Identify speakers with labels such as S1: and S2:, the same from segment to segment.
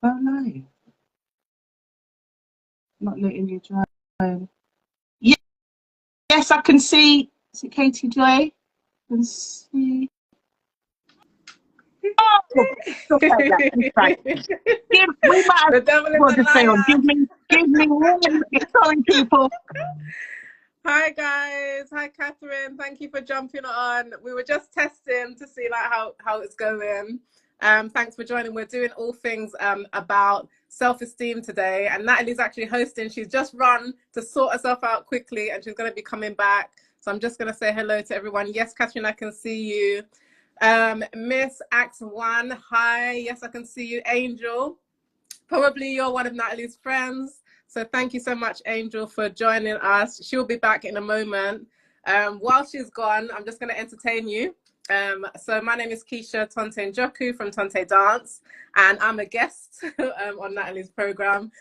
S1: Oh no, not letting you join. Ye- Yes, I can see. Is it Katie Joy? I can see. Oh, stuff like that. It's like, we might have
S2: The devil is
S1: well
S2: a
S1: to say on.
S2: liar.
S1: Give me one. Sorry, people.
S2: Hi guys, hi Catherine. Thank you for jumping on. We were just testing to see like how it's going. Thanks for joining. We're doing all things about self-esteem today, and Natalie's actually hosting. She's just run to sort herself out quickly, and she's going to be coming back. So I'm just going to say hello to everyone. Yes, Catherine, I can see you. Miss Axe One, hi. Yes, I can see you. Angel, probably you're one of Natalie's friends. So thank you so much, Angel, for joining us. She'll be back in a moment. While she's gone, I'm just going to entertain you. So my name is Keisha Tonte Njoku from Tonte Dance, and I'm a guest on Natalie's program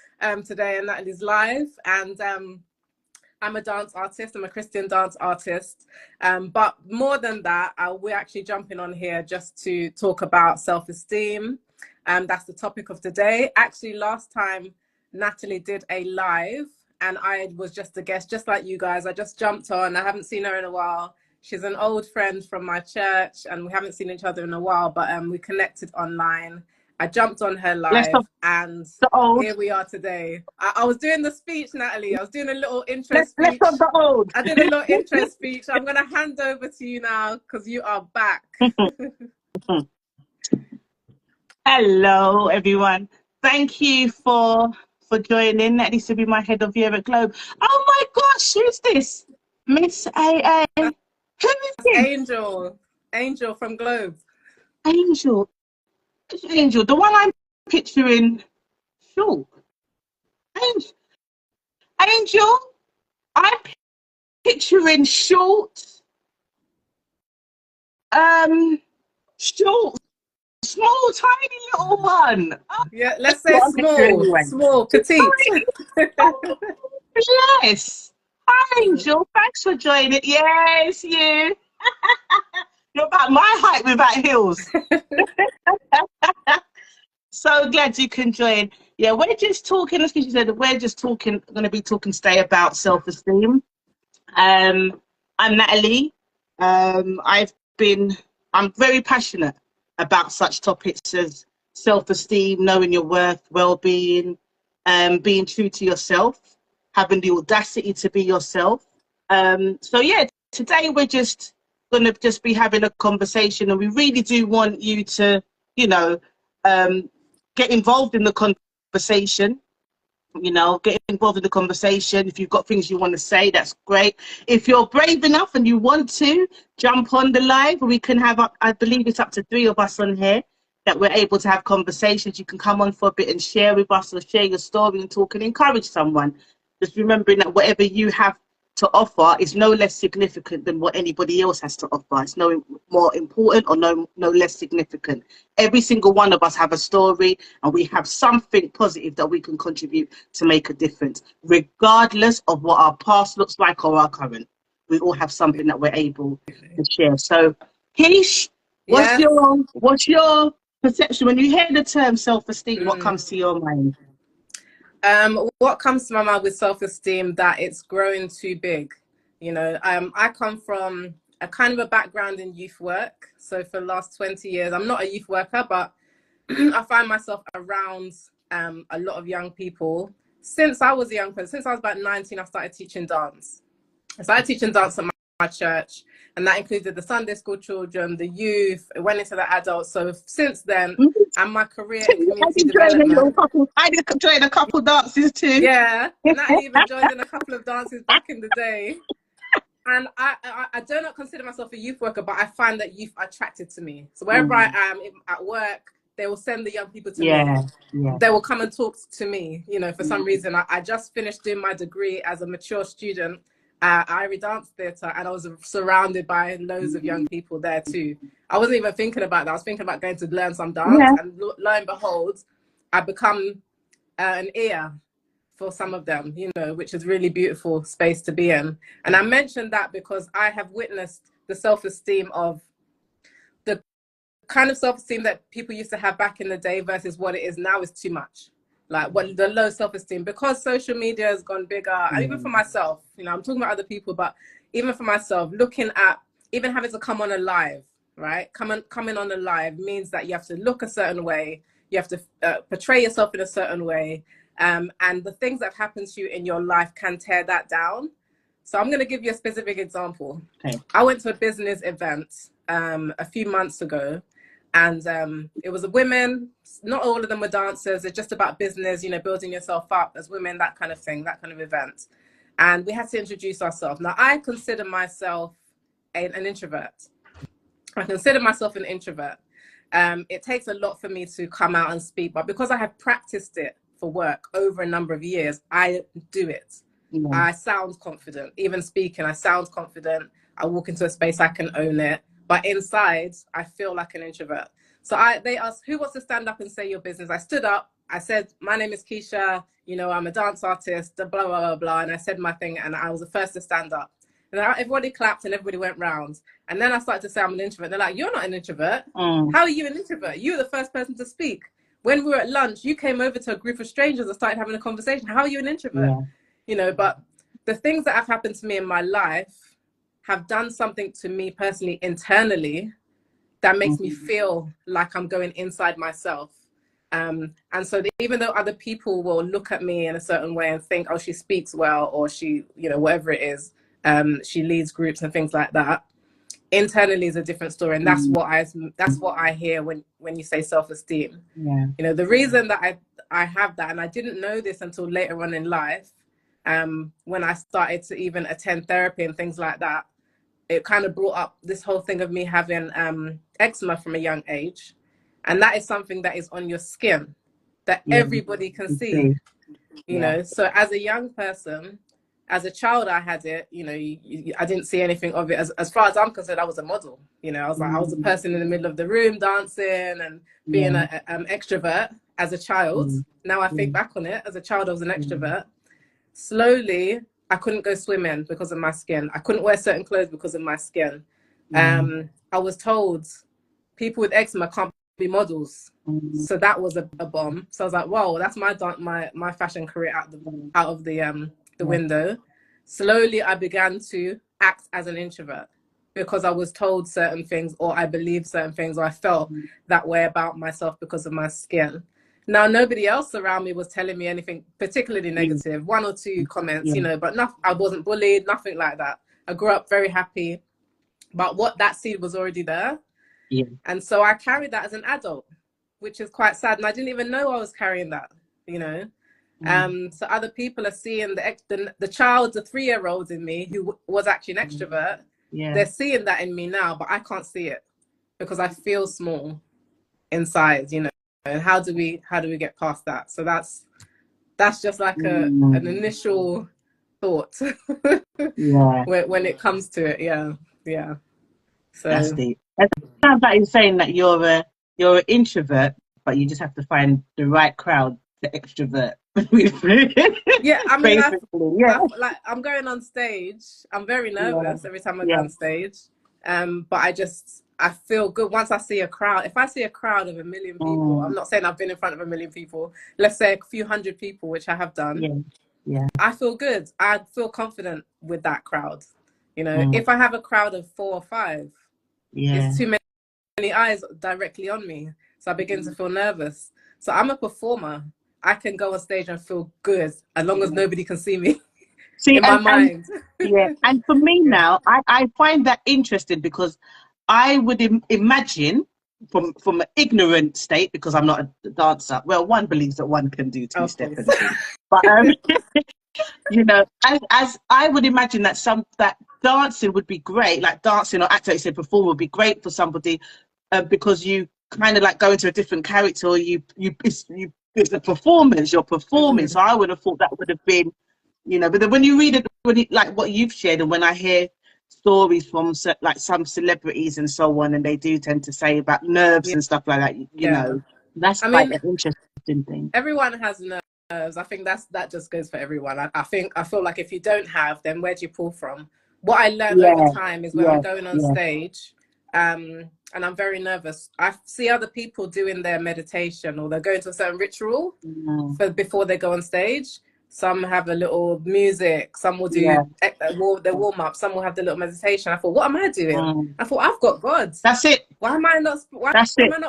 S2: today, and Natalie's live. And I'm a dance artist. I'm a Christian dance artist. But more than that, we're actually jumping on here just to talk about self-esteem. That's the topic of today. Actually, last time Natalie did a live and I was just a guest, just like you guys. I just jumped on. I haven't seen her in a while. She's an old friend from my church and we haven't seen each other in a while, but we connected online. I jumped on her
S1: Let's
S2: live
S1: stop
S2: and
S1: the old.
S2: here we are today. I was doing the speech, Natalie. I was doing a little intro
S1: Let's
S2: speech.
S1: stop the old.
S2: I did a little intro speech. I'm going to hand over to you now because you are back.
S1: Hello, everyone. Thank you for joining. That needs to be my head of year at Globe. Oh my gosh, who's this? Miss AA. Who is this?
S2: Angel from Globe.
S1: Angel. Angel, the one I'm picturing. Sure. Angel, I'm picturing short, short, small, tiny little one. Oh,
S2: Yeah, let's say
S1: what I'm picturing
S2: small,
S1: anyway.
S2: small, petite.
S1: Oh, yes. Hi, Angel. Thanks for joining. Yes, you. You're about my height without heels. So glad you can join. Yeah, we're just talking, as you said, we're just talking, going to be talking today about self-esteem. I'm Natalie. I'm very passionate about such topics as self-esteem, knowing your worth, well-being, being true to yourself, having the audacity to be yourself. So yeah, today we're just going to just be having a conversation, and we really do want you to, you know, get involved in the conversation. Get involved in the conversation. If you've got things you want to say, that's great. If you're brave enough and you want to jump on the live, we can have, I believe it's up to 3 of us on here that we're able to have conversations. You can come on for a bit and share with us, or share your story and talk and encourage someone. Just remembering that whatever you have to offer is no less significant than what anybody else has to offer. It's no more important or no less significant. Every single one of us have a story, and we have something positive that we can contribute to make a difference, regardless of what our past looks like or our current. We all have something that we're able to share. So, Keish, what's your perception when you hear the term self-esteem? What comes to your mind?
S2: What comes to my mind with self-esteem, that it's growing too big. I come from a kind of a background in youth work. So for the last 20 years, I'm not a youth worker, but I find myself around a lot of young people. Since I was a young person, since I was about 19, I started teaching dance. I started teaching dance at my church, and that included the Sunday school children, the youth. It went into the adults. So since then, and my career in community development.
S1: I did join a couple dances too.
S2: Yeah, Natalie even joined in a couple of dances back in the day. And I do not consider myself a youth worker, but I find that youth are attracted to me. So wherever I am at work, they will send the young people to me.
S1: Yeah.
S2: They will come and talk to me. For some reason, I just finished doing my degree as a mature student at Irie Dance Theatre, and I was surrounded by loads of young people there too. I wasn't even thinking about that. I was thinking about going to learn some dance, and lo and behold, I become an ear for some of them, which is really beautiful space to be in. And I mentioned that because I have witnessed the self-esteem of the kind of self-esteem that people used to have back in the day versus what it is now is too much. Like what the low self-esteem, because social media has gone bigger. And even for myself, you know, I'm talking about other people, but even for myself, looking at even having to come on a live, right? Coming on a live means that you have to look a certain way, you have to portray yourself in a certain way, and the things that happen to you in your life can tear that down. So I'm going to give you a specific example.
S1: Okay.
S2: I went to a business event a few months ago, and it was a women. Not all of them were dancers. It's just about business, you know, building yourself up as women, that kind of thing, that kind of event. And we had to introduce ourselves. Now, I consider myself an introvert. I consider myself an introvert. It takes a lot for me to come out and speak, but because I have practiced it for work over a number of years, I do it. I sound confident. Even speaking, I sound confident. I walk into a space, I can own it. But inside, I feel like an introvert. So they asked, who wants to stand up and say your business? I stood up. I said, my name is Keisha. You know, I'm a dance artist, blah, blah, blah, blah. And I said my thing, and I was the first to stand up. And everybody clapped and everybody went round. And then I started to say I'm an introvert. They're like, you're not an introvert. How are you an introvert? You were the first person to speak. When we were at lunch, you came over to a group of strangers and started having a conversation. How are you an introvert? Yeah. You know, but the things that have happened to me in my life have done something to me personally, internally, that makes me feel like I'm going inside myself. And so even though other people will look at me in a certain way and think, oh, she speaks well, or she, you know, whatever it is, she leads groups and things like that, internally is a different story. And that's what I hear when you say self-esteem. Yeah. You know, the reason that I have that, and I didn't know this until later on in life, when I started to even attend therapy and things like that, it kind of brought up this whole thing of me having eczema from a young age. And that is something that is on your skin that everybody can see, you know. So as a young person, as a child, I had it, you know, I didn't see anything of it. As far as I'm concerned, I was a model, you know, I was a person in the middle of the room dancing and being an extrovert as a child. Now I think back on it, as a child, I was an extrovert. Slowly, I couldn't go swimming because of my skin. I couldn't wear certain clothes because of my skin. I was told people with eczema can't be models. So that was a bomb. So I was like, whoa, that's my fashion career out of the window. Slowly, I began to act as an introvert because I was told certain things, or I believed certain things, or I felt that way about myself because of my skin. Now, nobody else around me was telling me anything particularly negative. One or two comments, you know, but I wasn't bullied, nothing like that. I grew up very happy, but that seed was already there. And so I carried that as an adult, which is quite sad. And I didn't even know I was carrying that, you know. So other people are seeing the child, the 3-year-old in me who was actually an extrovert. They're seeing that in me now, but I can't see it because I feel small inside, you know. And how do we get past that? So that's just like an initial thought when it comes to it. So
S1: that's deep. It sounds like you're saying that you're an introvert, but you just have to find the right crowd to extrovert.
S2: I mean, I'm going on stage. I'm very nervous every time I go on stage, but I feel good once I see a crowd. If I see a crowd of 1 million people, I'm not saying I've been in front of 1 million people, let's say a few hundred people, which I have done. I feel good. I feel confident with that crowd. You know, if I have a crowd of 4 or 5, it's too many eyes directly on me. So I begin to feel nervous. So I'm a performer. I can go on stage and feel good as long as nobody can see me. In my mind.
S1: And for me now, I find that interesting because I would imagine from an ignorant state, because I'm not a dancer. Well, one believes that one can do 2-step, but you know, as I would imagine that that dancing would be great, like dancing or acting, like you said, perform would be great for somebody because you kind of like go into a different character, or it's a performance, you're performing. So I would have thought that would have been, you know, but then when you read it, like what you've shared, and when I hear stories from like some celebrities and so on, and they do tend to say about nerves and stuff like that, you know, that's quite an interesting thing.
S2: Everyone has nerves. I think that just goes for everyone. I feel like if you don't have, then where do you pull from? What I learned over time is when I'm going on stage, and I'm very nervous. I see other people doing their meditation, or they're going to a certain ritual before they go on stage. Some have a little music, some will do their warm-up, some will have the little meditation. I thought, what am I doing? I thought, I've got God.
S1: That's it.
S2: Why am I not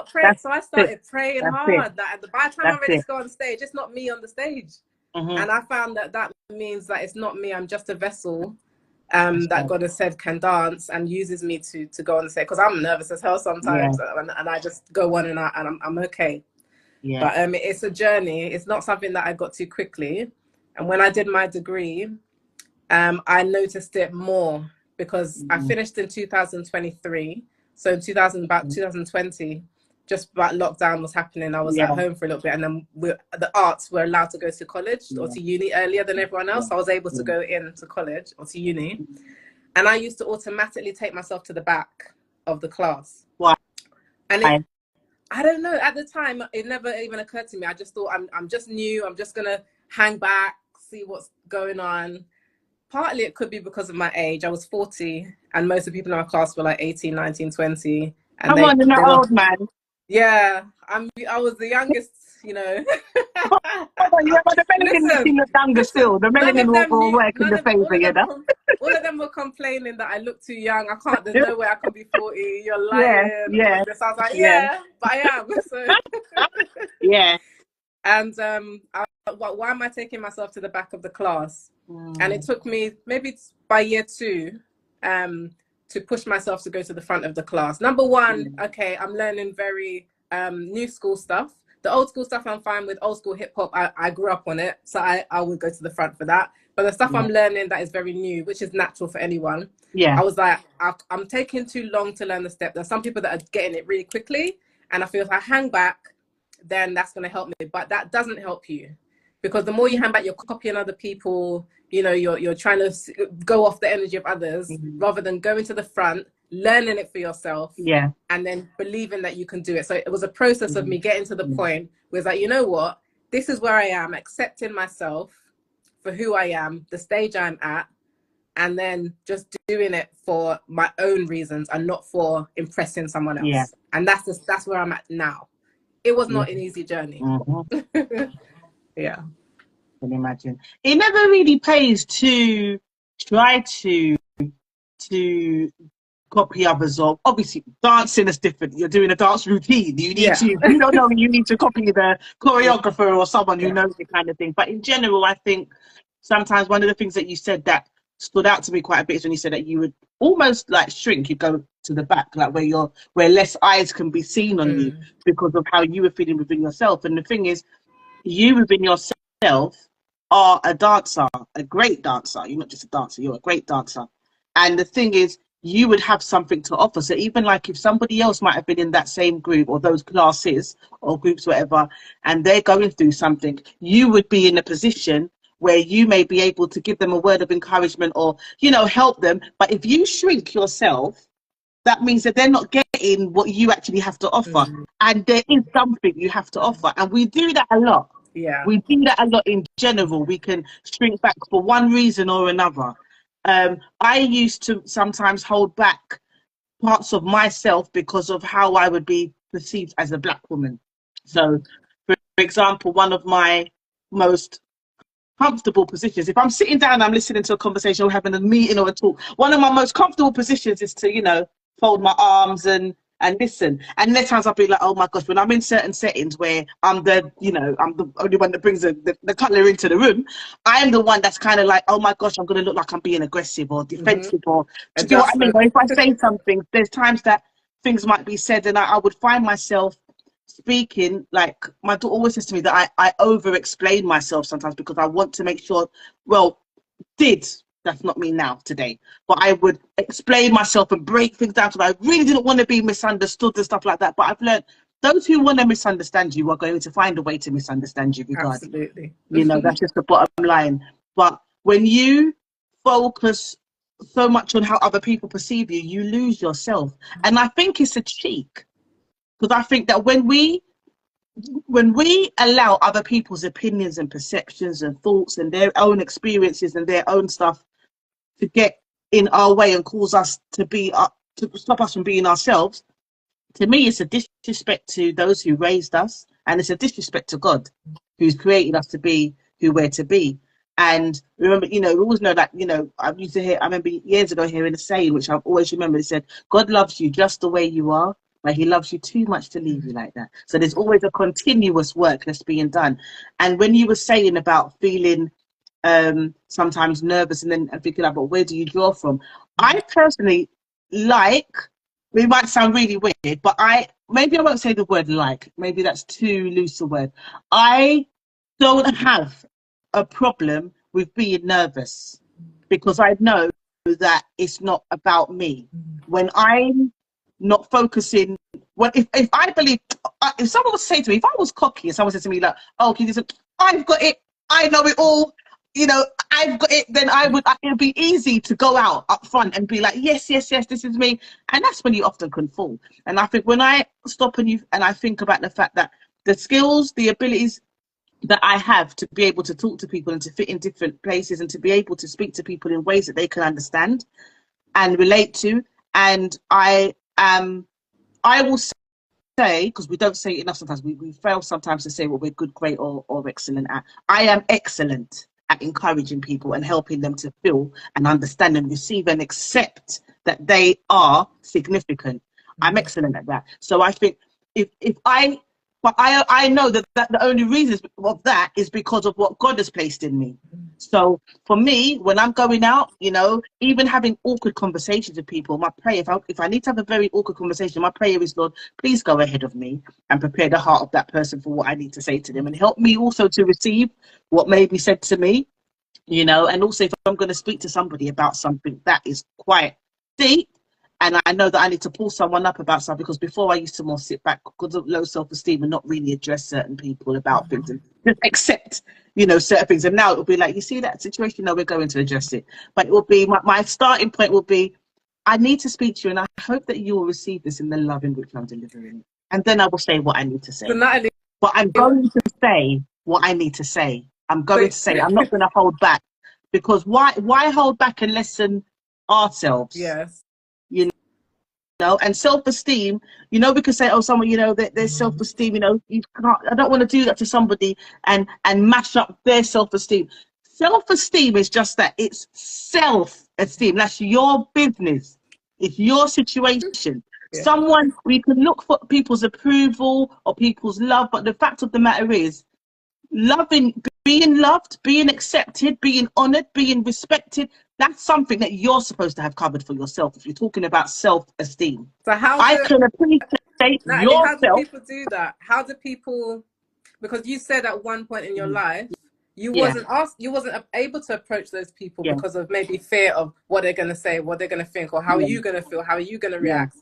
S2: praying? So I started praying hard. That by the time I'm ready to go on stage, it's not me on the stage. And I found that means that it's not me, I'm just a vessel that God has said can dance and uses me to go on stage. Because I'm nervous as hell sometimes, and I just go on and I'm okay. But it's a journey. It's not something that I got to quickly. And when I did my degree, I noticed it more because I finished in 2023. So in 2020, just about lockdown was happening. I was at home for a little bit, and then the arts were allowed to go to college or to uni earlier than everyone else. So I was able to go into college or to uni. And I used to automatically take myself to the back of the class.
S1: Why?
S2: And I don't know. At the time, it never even occurred to me. I just thought, I'm just new. I'm just going to hang back, see what's going on. Partly it could be because of my age. I was 40 and most of the people in our class were like 18, 19, 20. And
S1: come on, you're not old, man.
S2: Yeah, I was the youngest, you know.
S1: The melanin making the younger still. The melanin will work in the favour, you know.
S2: All of them were complaining that I look too young. There's no way I can be 40. You're lying. Yeah. So I was like, but I am. So. And why am I taking myself to the back of the class? And it took me maybe by year 2 to push myself to go to the front of the class. Number one, okay, I'm learning very new school stuff. The old school stuff I'm fine with. Old school hip hop, I grew up on it, so I would go to the front for that. But the stuff I'm learning that is very new, which is natural for anyone, I was like, I'm taking too long to learn the step. There's some people that are getting it really quickly, and I feel if I hang back, then that's going to help me. But that doesn't help you, because the more you hang back, you're copying other people. You know, you're trying to go off the energy of others rather than going to the front, learning it for yourself, and then believing that you can do it. So it was a process of me getting to the point where it's like, you know what, this is where I am, accepting myself for who I am, the stage I'm at, and then just doing it for my own reasons and not for impressing someone else. And that's where I'm at now. It was not an easy journey.
S1: Can imagine. It never really pays to try to copy others, or obviously dancing is different. You're doing a dance routine. You need to, you don't know, you need to copy the choreographer or someone who knows the kind of thing. But in general, I think sometimes one of the things that you said that stood out to me quite a bit is when you said that you would almost like shrink, you go to the back, like where less eyes can be seen on you because of how you were feeling within yourself. And the thing is, you within yourself are a dancer, a great dancer. You're not just a dancer, you're a great dancer. And the thing is, you would have something to offer. So even like if somebody else might have been in that same group or those classes or groups, whatever, and they're going through something, you would be in a position where you may be able to give them a word of encouragement or, you know, help them. But if you shrink yourself, that means that they're not getting what you actually have to offer. And there is something you have to offer. And we do that a lot. We do that a lot in general. We can shrink back for one reason or another. I used to sometimes hold back parts of myself because of how I would be perceived as a Black woman. So, for example, one of my most comfortable positions, if I'm sitting down and I'm listening to a conversation or having a meeting or a talk, one of my most comfortable positions is to, you know, fold my arms and listen. And there times I'll be like, oh my gosh, when I'm in certain settings where I'm the only one that brings the cutlery into the room, I'm the one that's kind of like, oh my gosh, I'm going to look like I'm being aggressive or defensive or, do you know what I mean? Or if I say something, there's times that things might be said and I would find myself speaking, like my daughter always says to me that I over explain myself sometimes because I want to make sure, that's not me now today, but I would explain myself and break things down, so I really didn't want to be misunderstood and stuff like that. But I've learned those who want to misunderstand you are going to find a way to misunderstand you regardless.
S2: Absolutely.
S1: You know, that's just the bottom line. But when you focus so much on how other people perceive you, you lose yourself. And I think it's a cheek, because I think that when we allow other people's opinions and perceptions and thoughts and their own experiences and their own stuff to get in our way and cause us to stop us from being ourselves, to me, it's a disrespect to those who raised us, and it's a disrespect to God, who's created us to be who we're to be. And remember, we always know that, I remember years ago hearing a saying, which I've always remembered. It said, God loves you just the way you are, but he loves you too much to leave you like that. So there's always a continuous work that's being done. And when you were saying about feeling sometimes nervous and then thinking about where do you draw from, I personally it might sound really weird, but maybe I won't say the word like, maybe that's too loose a word. I don't have a problem with being nervous, because I know that it's not about me. When I'm not focusing, if I believe, if someone was to say to me, if I was cocky and someone said to me like, oh, can you just, I've got it, I know it all, I've got it, then it would be easy to go out up front and be like, yes, this is me. And that's when you often can fall. And I think when I stop and I think about the fact that the skills, the abilities that I have to be able to talk to people and to fit in different places and to be able to speak to people in ways that they can understand and relate to. And I will say, because we don't say it enough sometimes, we fail sometimes to say what we're good, great, or excellent at. I am excellent at encouraging people and helping them to feel and understand and receive and accept that they are significant. I'm excellent at that. So I think I know that the only reason of that is because of what God has placed in me. So for me, when I'm going out, even having awkward conversations with people, my prayer, if I need to have a very awkward conversation, my prayer is, Lord, please go ahead of me and prepare the heart of that person for what I need to say to them, and help me also to receive what may be said to me, and also if I'm going to speak to somebody about something that is quite deep, and I know that I need to pull someone up about something, because before I used to more sit back because of low self-esteem and not really address certain people about things and just accept, certain things. And now it'll be like, you see that situation? No, we're going to address it. But it will be, my starting point will be, I need to speak to you, and I hope that you will receive this in the love in which I'm delivering it. And then I will say what I need to say.
S2: So Natalie,
S1: but I'm going to say what I need to say. I'm going to say, I'm not going to hold back, because why hold back and lessen ourselves?
S2: Yes.
S1: And self-esteem, we could say, oh, someone, there's self-esteem, you can't, I don't want to do that to somebody and mash up their self-esteem. Self-esteem is just that, it's self-esteem. That's your business. It's your situation. Yeah. We can look for people's approval or people's love, but the fact of the matter is, being loved, being accepted, being honored, being respected, that's something that you're supposed to have covered for yourself if you're talking about self-esteem.
S2: So
S1: I can appreciate
S2: Natalie,
S1: yourself.
S2: how do people do that? How do people, because you said at one point in your life, you wasn't able to approach those people because of maybe fear of what they're going to say, what they're going to think, or how are you going to feel, how are you going to react?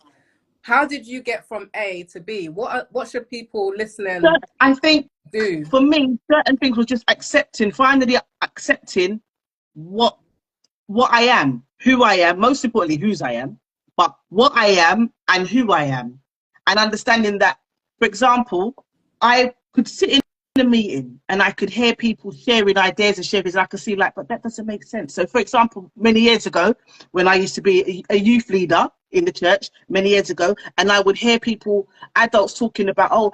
S2: How did you get from A to B? What should people listening
S1: I think
S2: do?
S1: For me, certain things were just finally accepting what I am, who I am, most importantly, whose I am, but what I am and who I am. And understanding that, for example, I could sit in a meeting and I could hear people sharing ideas and sharing, I could see but that doesn't make sense. So for example, many years ago, when I used to be a youth leader in the church many years ago, and I would hear adults talking about,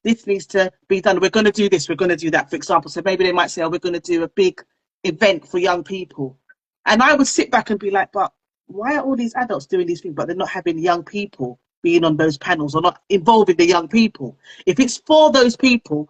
S1: this needs to be done. We're going to do this, we're going to do that, for example. So maybe they might say, we're going to do a big event for young people. And I would sit back and be like, but why are all these adults doing these things, but they're not having young people being on those panels or not involving the young people? If it's for those people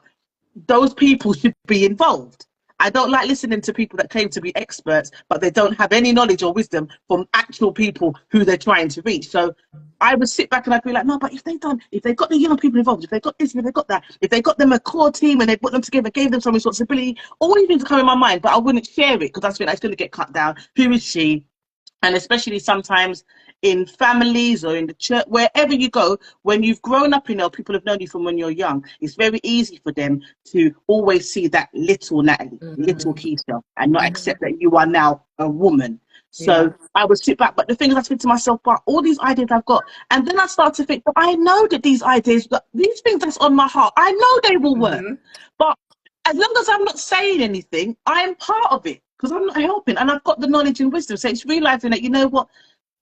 S1: should be involved. I don't like listening to people that claim to be experts, but they don't have any knowledge or wisdom from actual people who they're trying to reach. So I would sit back and I'd be like, no, but if they got the young people involved, if they got this, if they got that, if they got them a core team and they put them together, gave them some responsibility, all these things come in my mind, but I wouldn't share it because I think that's going to get cut down. Who is she? And especially sometimes in families or in the church, wherever you go, when you've grown up, people have known you from when you're young, it's very easy for them to always see that little Natalie, little Keisha, and not accept that you are now a woman. So I would sit back, but the thing is, I think to myself, but all these ideas I've got, and then I start to think, but I know that these things that's on my heart, I know they will work. But as long as I'm not saying anything, I am part of it, because I'm not helping, and I've got the knowledge and wisdom. So it's realizing that, you know what,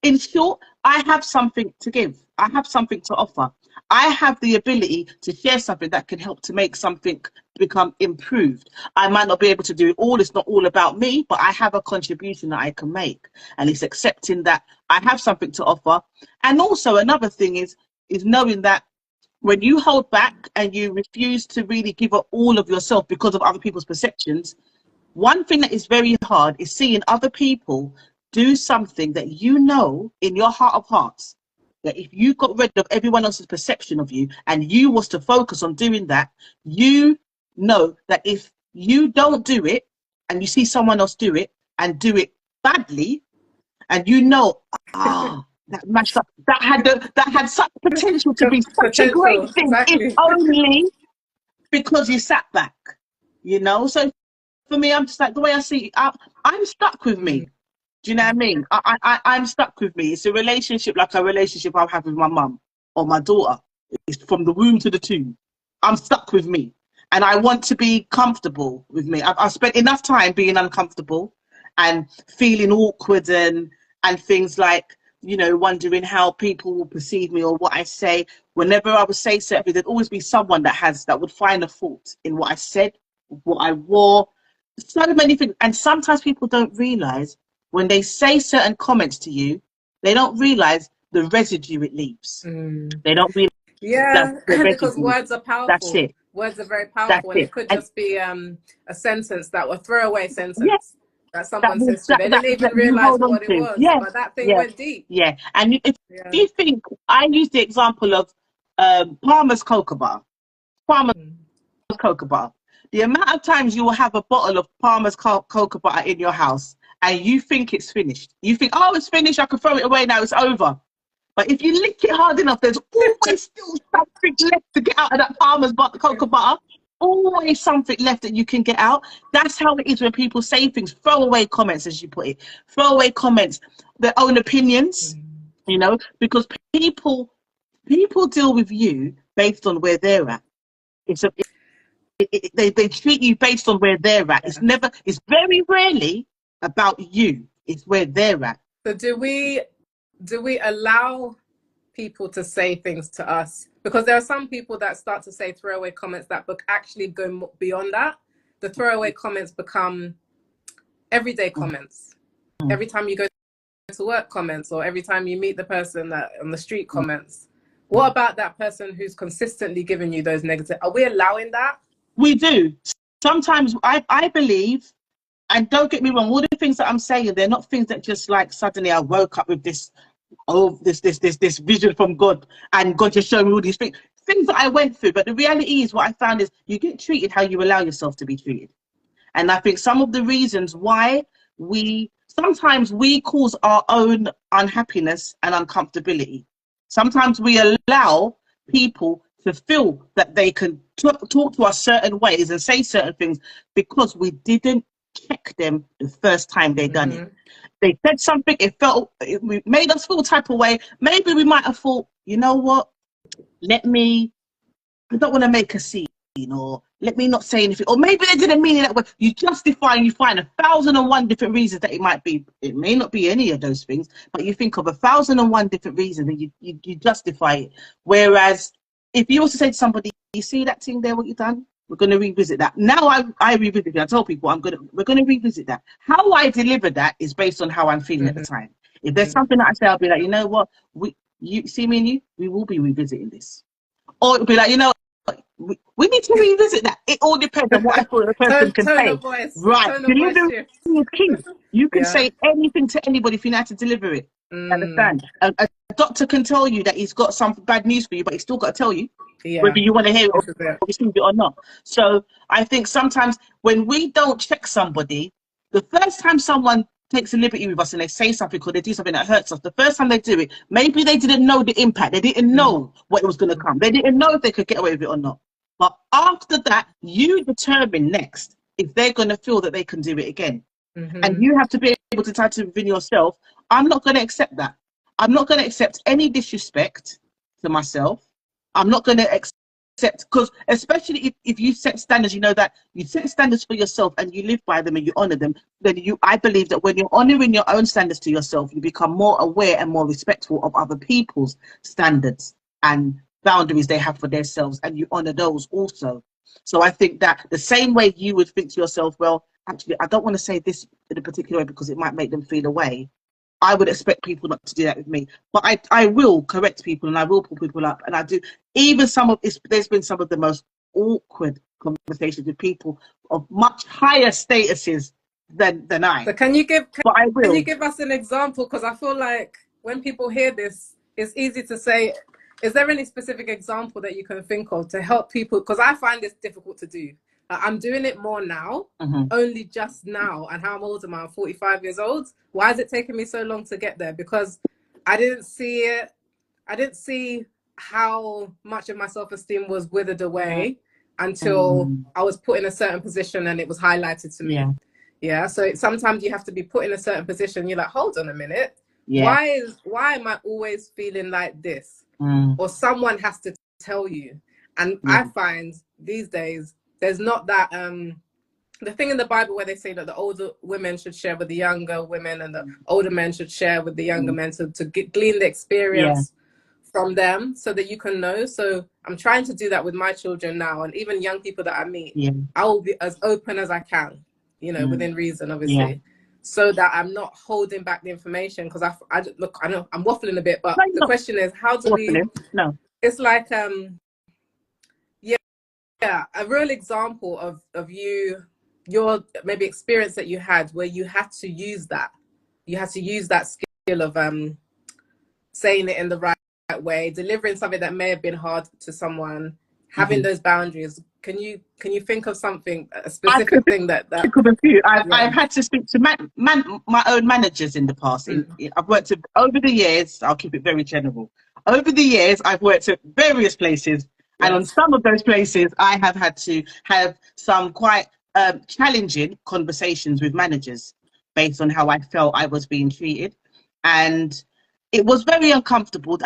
S1: In short, I have something to give. I have something to offer. I have the ability to share something that can help to make something become improved. I might not be able to do it all. It's not all about me, but I have a contribution that I can make. And it's accepting that I have something to offer. And also another thing is knowing that when you hold back and you refuse to really give up all of yourself because of other people's perceptions, one thing that is very hard is seeing other people do something that you know in your heart of hearts, that if you got rid of everyone else's perception of you and you was to focus on doing that, you know that if you don't do it and you see someone else do it and do it badly, and you know, that mashed up, that had such potential to be such a great thing,
S2: exactly.
S1: if only because you sat back, you know. So for me, I'm just like, the way I see it, I'm stuck with me. Do you know what I mean? I'm stuck with me. It's a relationship like a relationship I have with my mum or my daughter. It's from the womb to the tomb. I'm stuck with me. And I want to be comfortable with me. I've spent enough time being uncomfortable and feeling awkward and things like, you know, wondering how people will perceive me or what I say. Whenever I would say something, there'd always be someone that would find a fault in what I said, what I wore, so many things. And sometimes people don't realize when they say certain comments to you, they don't realize the residue it leaves. They don't realize.
S2: Yeah, because words are powerful.
S1: That's it.
S2: Words are very powerful, and it could just be a sentence that was throwaway sentence that someone says to you. They didn't even realize what it was, but that thing went deep. Yeah,
S1: and if you think, I use the example of Palmer's cocoa bar. Palmer's cocoa bar. The amount of times you will have a bottle of Palmer's cocoa butter in your house and you think it's finished. You think, oh, it's finished, I can throw it away now, it's over. But if you lick it hard enough, there's always still something left to get out of that Palmer's cocoa butter. Always something left that you can get out. That's how it is when people say things. Throwaway comments, as you put it. Throwaway comments, their own opinions, you know, because people deal with you based on where they're at. They treat you based on where they're at. It's very rarely about you. It's where they're at.
S2: So do we allow people to say things to us? Because there are some people that start to say throwaway comments that actually go beyond that. The throwaway comments become everyday comments. Every time you go to work, comments, or every time you meet the person on the street, comments. What about that person who's consistently giving you those negative? Are we allowing that?
S1: We do. Sometimes I believe, and don't get me wrong, all the things that I'm saying, they're not things that just like suddenly I woke up with this vision from God and God just showed me all these things that I went through. But the reality is, what I found is you get treated how you allow yourself to be treated. And I think some of the reasons why sometimes we cause our own unhappiness and uncomfortability. Sometimes we allow people to feel that they can talk to us certain ways and say certain things because we didn't check them the first time they done it. They said something, it made us feel a type of way. Maybe we might have thought, you know what, I don't want to make a scene, or let me not say anything, or maybe they didn't mean it that way. You justify and you find 1,001 different reasons that it might be. It may not be any of those things, but you think of 1,001 different reasons and you justify it. Whereas if you also say to somebody, you see that thing there, what you've done? We're going to revisit that. Now I revisit it. I tell people we're going to revisit that. How I deliver that is based on how I'm feeling at the time. If there's something that I say, I'll be like, you know what? You see me and you, we will be revisiting this. Or it'll be like, you know, we need to revisit that. It all depends on what I thought the person can say. Right. Delivery is key. You can say anything to anybody if you know how to deliver it. Understand? A doctor can tell you that he's got some bad news for you, but he's still got to tell you whether you want to hear it or receive it or not. So I think sometimes when we don't check somebody, the first time someone takes a liberty with us and they say something or they do something that hurts us, the first time they do it, maybe they didn't know the impact. They didn't know what it was going to come. They didn't know if they could get away with it or not. But after that, you determine next if they're going to feel that they can do it again. And you have to be able to type within yourself, I'm not going to accept that. I'm not going to accept any disrespect to myself. I'm not going to accept set, because especially if you set standards, you know that you set standards for yourself and you live by them and you honor them, then I believe that when you're honoring your own standards to yourself, you become more aware and more respectful of other people's standards and boundaries they have for themselves, and you honor those also. So I think that the same way you would think to yourself, well, actually, I don't want to say this in a particular way because it might make them feel away. I would expect people not to do that with me, but I will correct people and I will pull people up, and I do. Even there's been some of the most awkward conversations with people of much higher statuses than I.
S2: So can you give us an example? Because I feel like when people hear this, it's easy to say, is there any specific example that you can think of to help people? Because I find this difficult to do. I'm doing it more now, only just now. And how old am I? I'm 45 years old. Why is it taking me so long to get there? Because I didn't see it. I didn't see how much of my self-esteem was withered away until I was put in a certain position and it was highlighted to me. Yeah. So sometimes you have to be put in a certain position. You're like, hold on a minute. Why am I always feeling like this? Or someone has to tell you. And I find these days, there's not that the thing in the Bible where they say that the older women should share with the younger women and the older men should share with the younger men to glean the experience from them so that you can know. So I'm trying to do that with my children now, and even young people that I meet. I will be as open as I can, you know, within reason, obviously, so that I'm not holding back the information. Because I look, I know I'm waffling a bit, but the question is, how do we?
S1: No,
S2: it's like yeah, a real example of your maybe experience that you had where you had to use that. You had to use that skill of saying it in the right way, delivering something that may have been hard to someone, having those boundaries. Can you think of something, a specific thing that
S1: I've had to speak to my own managers in the past. I've worked at, over the years, I'll keep it very general. Over the years, I've worked at various places. And on some of those places, I have had to have some quite challenging conversations with managers based on how I felt I was being treated. And it was very uncomfortable.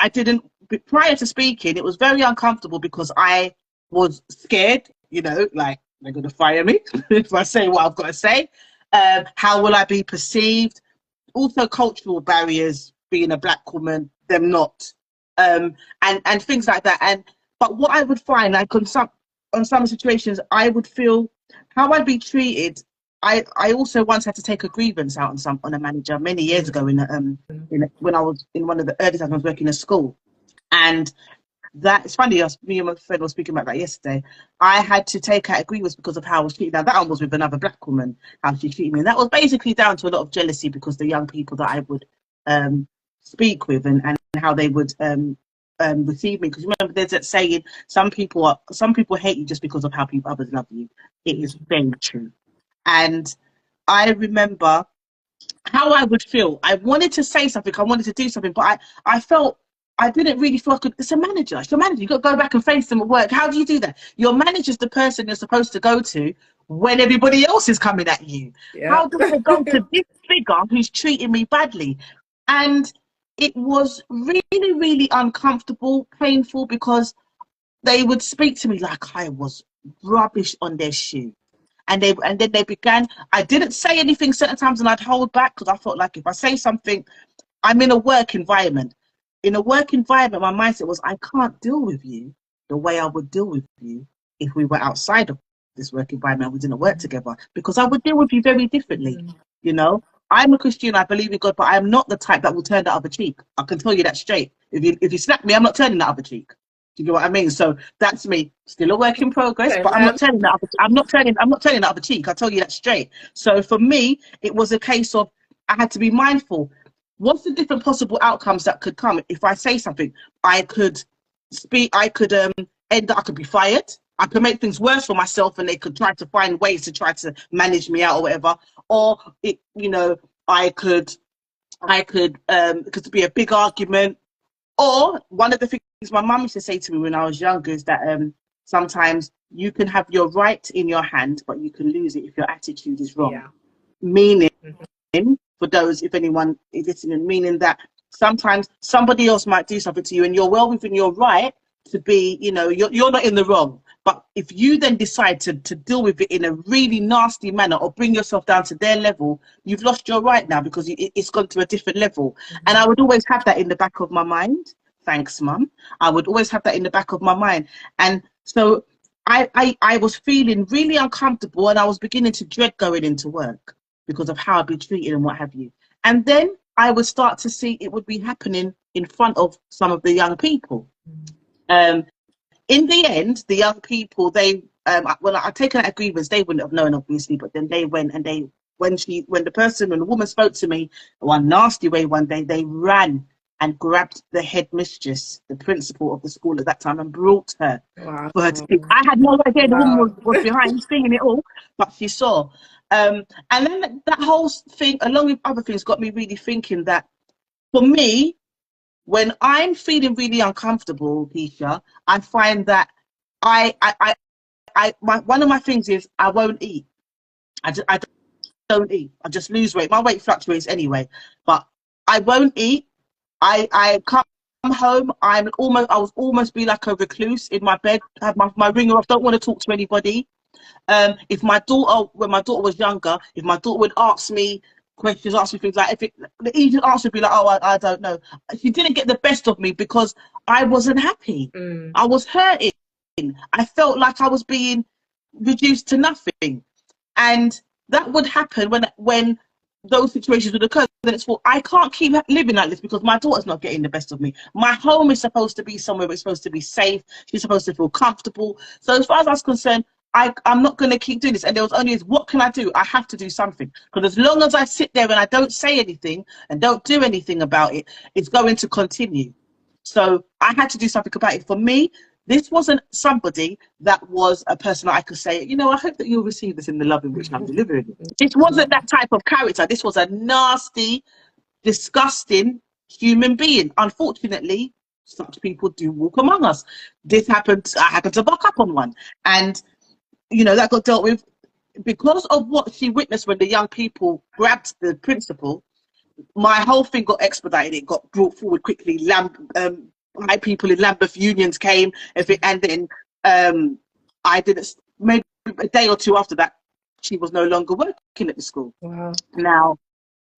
S1: Prior to speaking, it was very uncomfortable because I was scared, you know, like they're going to fire me if I say what I've got to say. How will I be perceived? Also cultural barriers, being a Black woman, them not, and things like that. But what I would find, like on some situations, I would feel how I'd be treated. I also once had to take a grievance out on a manager many years ago when I was in one of the early times I was working in a school, and that it's funny. Me and my friend were speaking about that yesterday. I had to take out a grievance because of how I was treated. Now that one was with another Black woman, how she treated me, and that was basically down to a lot of jealousy because the young people that I would speak with and how they would receive me. Because remember, there's that saying: some people hate you just because of how others love you. It is very true. And I remember how I would feel. I wanted to say something. I wanted to do something, but I felt I didn't really feel I could. It's a manager. It's your manager. You've got to go back and face them at work. How do you do that? Your manager's the person you're supposed to go to when everybody else is coming at you. How do I go to this figure who's treating me badly? And it was really, really uncomfortable, painful, because they would speak to me like I was rubbish on their shoe. And then they began, I didn't say anything certain times and I'd hold back because I felt like if I say something, I'm in a work environment. In a work environment, my mindset was, I can't deal with you the way I would deal with you if we were outside of this work environment and we didn't work together, because I would deal with you very differently. You know, I'm a Christian, I believe in God, but I'm not the type that will turn the other cheek. I can tell you that straight. If you slap me, I'm not turning the other cheek. Do you know what I mean? So that's me. Still a work in progress, but I'm not turning the other. I'm not turning the other cheek. I tell you that straight. So for me, it was a case of I had to be mindful. What's the different possible outcomes that could come if I say something? I could speak. I could end up. I could be fired. I could make things worse for myself, and they could try to find ways to try to manage me out or whatever. Or it, you know, it could be a big argument. Or one of the things my mum used to say to me when I was younger is that sometimes you can have your right in your hand, but you can lose it if your attitude is wrong. Meaning, for those, if anyone is listening, meaning that sometimes somebody else might do something to you and you're well within your right to be, you know, you're not in the wrong. But if you then decide to deal with it in a really nasty manner or bring yourself down to their level, you've lost your right now, because it's gone to a different level. And I would always have that in the back of my mind. Thanks, Mum. I would always have that in the back of my mind. And so I was feeling really uncomfortable, and I was beginning to dread going into work because of how I'd be treated and what have you. And then I would start to see it would be happening in front of some of the young people. In the end, the young people, they, well, I'd taken out a grievance, they wouldn't have known, obviously, but then they went and when the woman spoke to me one nasty way one day, they ran and grabbed the headmistress, the principal of the school at that time, and brought her.
S2: Wow.
S1: For her to speak. I had no idea the woman was behind seeing it all, but she saw. And then that whole thing, along with other things, got me really thinking that for me, when I'm feeling really uncomfortable, Keisha, I find that one of my things is I won't eat. I don't eat. I just lose weight. My weight fluctuates anyway, but I won't eat. I come home. I was almost be like a recluse in my bed. Have my ringer off. Don't want to talk to anybody. If my daughter, when my daughter was younger, if my daughter would ask me questions, ask me things like, the easy answer would be like, oh, I don't know. She didn't get the best of me because I wasn't happy. I was hurting. I felt like I was being reduced to nothing, and that would happen when those situations would occur. Then it's, well, I can't keep living like this because my daughter's not getting the best of me. My home is supposed to be somewhere where it's supposed to be safe. She's supposed to feel comfortable. So as far as I was concerned, I'm not going to keep doing this. And there was only, what can I do? I have to do something. Because as long as I sit there and I don't say anything and don't do anything about it, it's going to continue. So I had to do something about it. For me, this wasn't somebody that was a person that I could say, you know, I hope that you'll receive this in the love in which I'm delivering it. This wasn't that type of character. This was a nasty, disgusting human being. Unfortunately, such people do walk among us. This happened, I happened to buck up on one. And, you know, that got dealt with because of what she witnessed when the young people grabbed the principal. My whole thing got expedited. It got brought forward quickly. My people in Lambeth unions came, and then I didn't. Maybe a day or two after that, she was no longer working at the school.
S2: Wow.
S1: Now,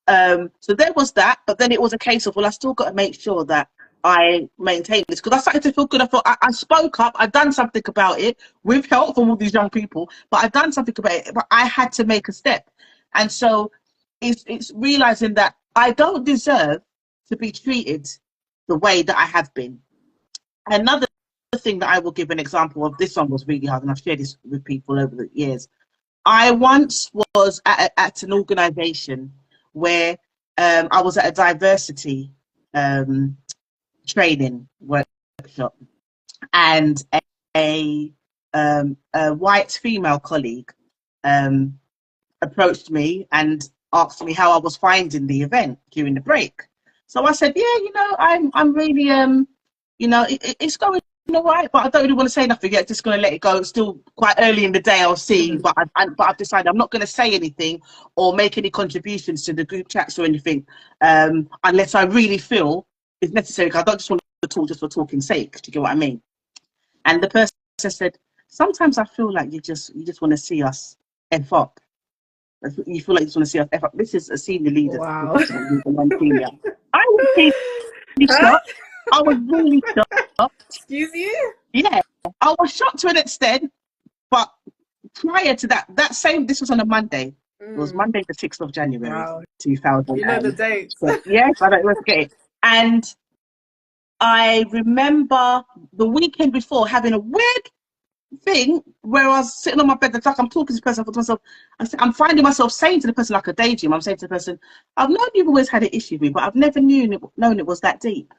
S1: so there was that, but then it was a case of, well, I still got to make sure that I maintain this, because I started to feel good. I thought I spoke up. I've done something about it with help from all these young people, but I've done something about it. But I had to make a step, and so it's realizing that I don't deserve to be treated the way that I have been. Another thing that I will give an example of, this one was really hard, and I've shared this with people over the years. I once was at an organisation where I was at a diversity training workshop, and a white female colleague approached me and asked me how I was finding the event during the break. So I said, yeah, you know, I'm really, you know, it's going all right, but I don't really want to say nothing yet. Just going to let it go. It's still quite early in the day. I'll see, but I've decided I'm not going to say anything or make any contributions to the group chats or anything unless I really feel it's necessary. Because I don't just want to talk just for talking's sake. Do you get what I mean? And the person said, sometimes I feel like you just want to see us F up. You feel like you just want to see us F up. This is a senior leader.
S2: Wow.
S1: I was really shocked. I was really shocked.
S2: Excuse you?
S1: Yeah, I was shocked to an extent, but prior to that, this was on a Monday. It was Monday the 6th of January, 2000.
S2: You know the date.
S1: Yes, I don't forget it. And I remember the weekend before having a weird thing where I was sitting on my bed, I'm talking to this person, I thought to myself, I'm finding myself saying to the person like a daydream. I'm saying to the person, I've known you've always had an issue with me, but I've never known it was that deep.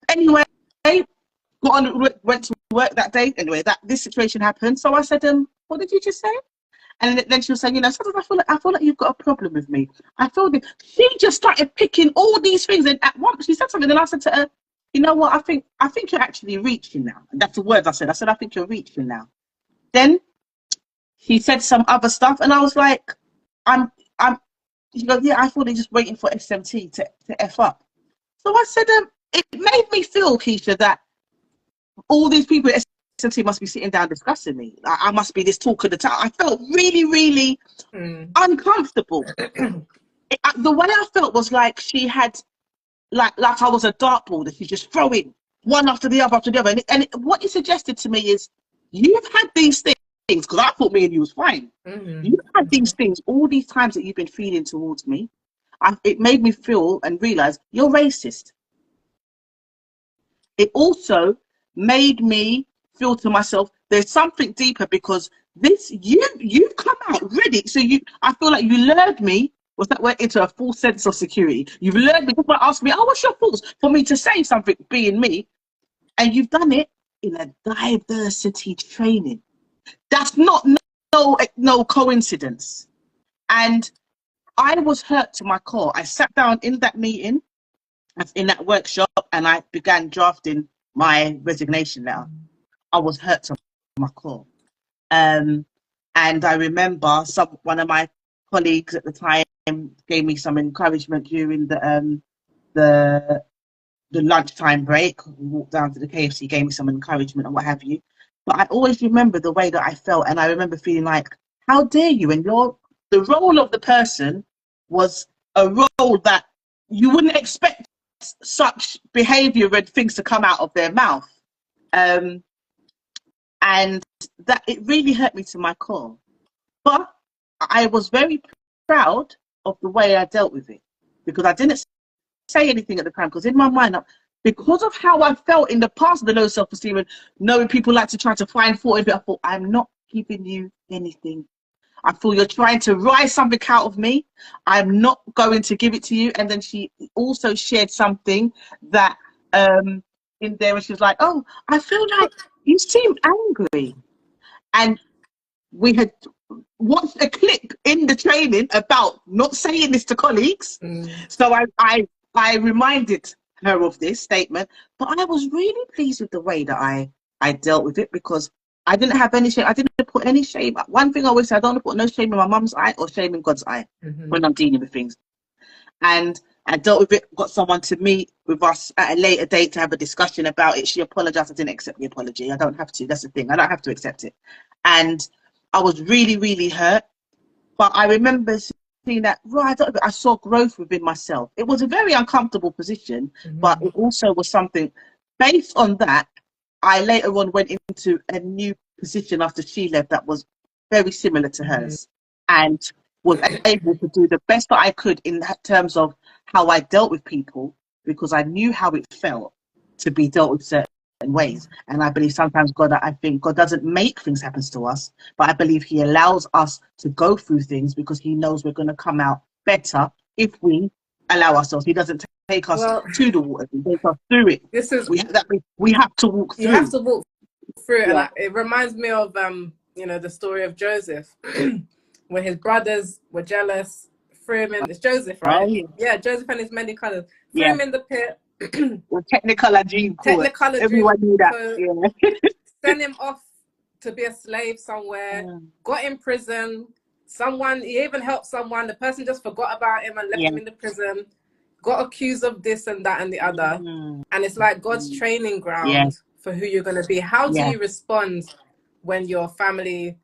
S1: Anyway, went to work that day. Anyway, this situation happened. So I said, what did you just say? And then she was saying, you know, sometimes I feel like you've got a problem with me. I feel that she just started picking all these things, and at once she said something, and I said to her, you know what, I think you're actually reaching now. And that's the words I said. I said, I think you're reaching now. Then she said some other stuff, and I was like, she goes, yeah, I thought they're just waiting for SMT to F up. So I said, it made me feel, Keisha, that all these people at SLT must be sitting down discussing me. I must be this talk of the town. I felt really, really uncomfortable. The way I felt was like she had, like I was a dartboard that she's just throwing one after the other after the other. What you suggested to me is, you've had these things, because I thought me and you was fine. You've had these things all these times that you've been feeling towards me. It made me feel and realize you're racist. It also made me feel to myself, there's something deeper, because this, you've come out ready. So I feel like you lured me, was that word, into a false sense of security. You've lured me, just by asking me, oh, what's your thoughts? For me to say something, being me. And you've done it in a diversity training. That's not no coincidence. And I was hurt to my core. I sat down in that meeting, in that workshop, and I began drafting my resignation letter. I was hurt to my core. And I remember one of my colleagues at the time gave me some encouragement during the lunchtime break. We walked down to the KFC, gave me some encouragement and what have you. But I always remember the way that I felt, and I remember feeling like, how dare you? And the role of the person was a role that you wouldn't expect such behavior and things to come out of their mouth. And that it really hurt me to my core. But I was very proud of the way I dealt with it, because I didn't say anything at the time, because in my mind, because of how I felt in the past, the low self-esteem and knowing people like to try to find fault in it, I thought, I'm not giving you anything. I feel you're trying to rise something out of me. I'm not going to give it to you. And then she also shared something that in there, and she was like, oh, I feel like you seem angry. And we had watched a clip in the training about not saying this to colleagues. So I reminded her of this statement, but I was really pleased with the way that I dealt with it, because I didn't have any shame. I didn't put any shame. One thing I always say, I don't want to put no shame in my mum's eye or shame in God's eye when I'm dealing with things. And I dealt with it, got someone to meet with us at a later date to have a discussion about it. She apologized. I didn't accept the apology. I don't have to. That's the thing. I don't have to accept it. And I was really, really hurt. But I remember seeing that, right, I saw growth within myself. It was a very uncomfortable position, but it also was something, based on that, I later on went into a new position after she left that was very similar to hers, and was able to do the best that I could in terms of how I dealt with people, because I knew how it felt to be dealt with certain ways. And I believe sometimes I think God doesn't make things happen to us, but I believe he allows us to go through things because he knows we're going to come out better if we allow ourselves. He doesn't take us to the water, he takes us through it. We have to walk through.
S2: You have to walk through it. And it reminds me of the story of Joseph when his brothers were jealous, threw him in. It's Joseph, right? Yeah, Joseph and his many colors. Threw him in the pit.
S1: Well, Technicolor dream. Everyone knew that. So,
S2: sent him off to be a slave somewhere. Got in prison. He even helped someone. The person just forgot about him and left him in the prison. Got accused of this and that and the other. And it's like God's training ground for who you're going to be. How do you respond when your family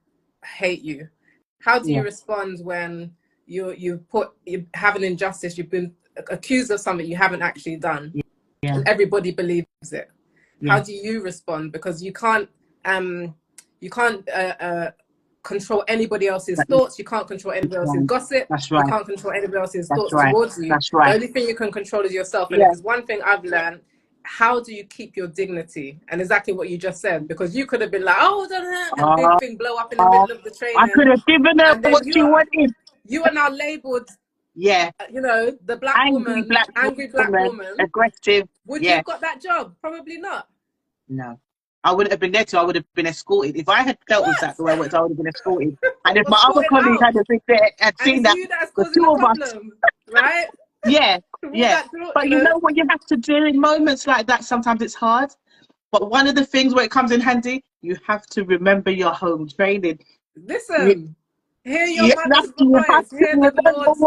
S2: hate you? How do you respond when you have an injustice, you've been accused of something you haven't actually done, and everybody believes it? How do you respond? Because you can't control anybody else's thoughts. You can't control anybody else's gossip.
S1: That's right.
S2: You can't control anybody else's thoughts towards you.
S1: That's right.
S2: The only thing you can control is yourself. And there's one thing I've learned: how do you keep your dignity? And exactly what you just said, because you could have been like, oh, and big thing blow up in the middle of the training.
S1: I could have given her what she wanted.
S2: You are now labelled, the black angry black woman,
S1: aggressive.
S2: Would you have got that job? Probably not.
S1: No. I wouldn't have been there I would have been escorted. If I had dealt with that the way I would have been escorted. And if my other colleague had seen that, the two of us,
S2: right?
S1: But you know what you have to do in moments like that? Sometimes it's hard. But one of the things where it comes in handy, you have to remember your home training.
S2: Listen, hear your mother's voice, hear the Lord's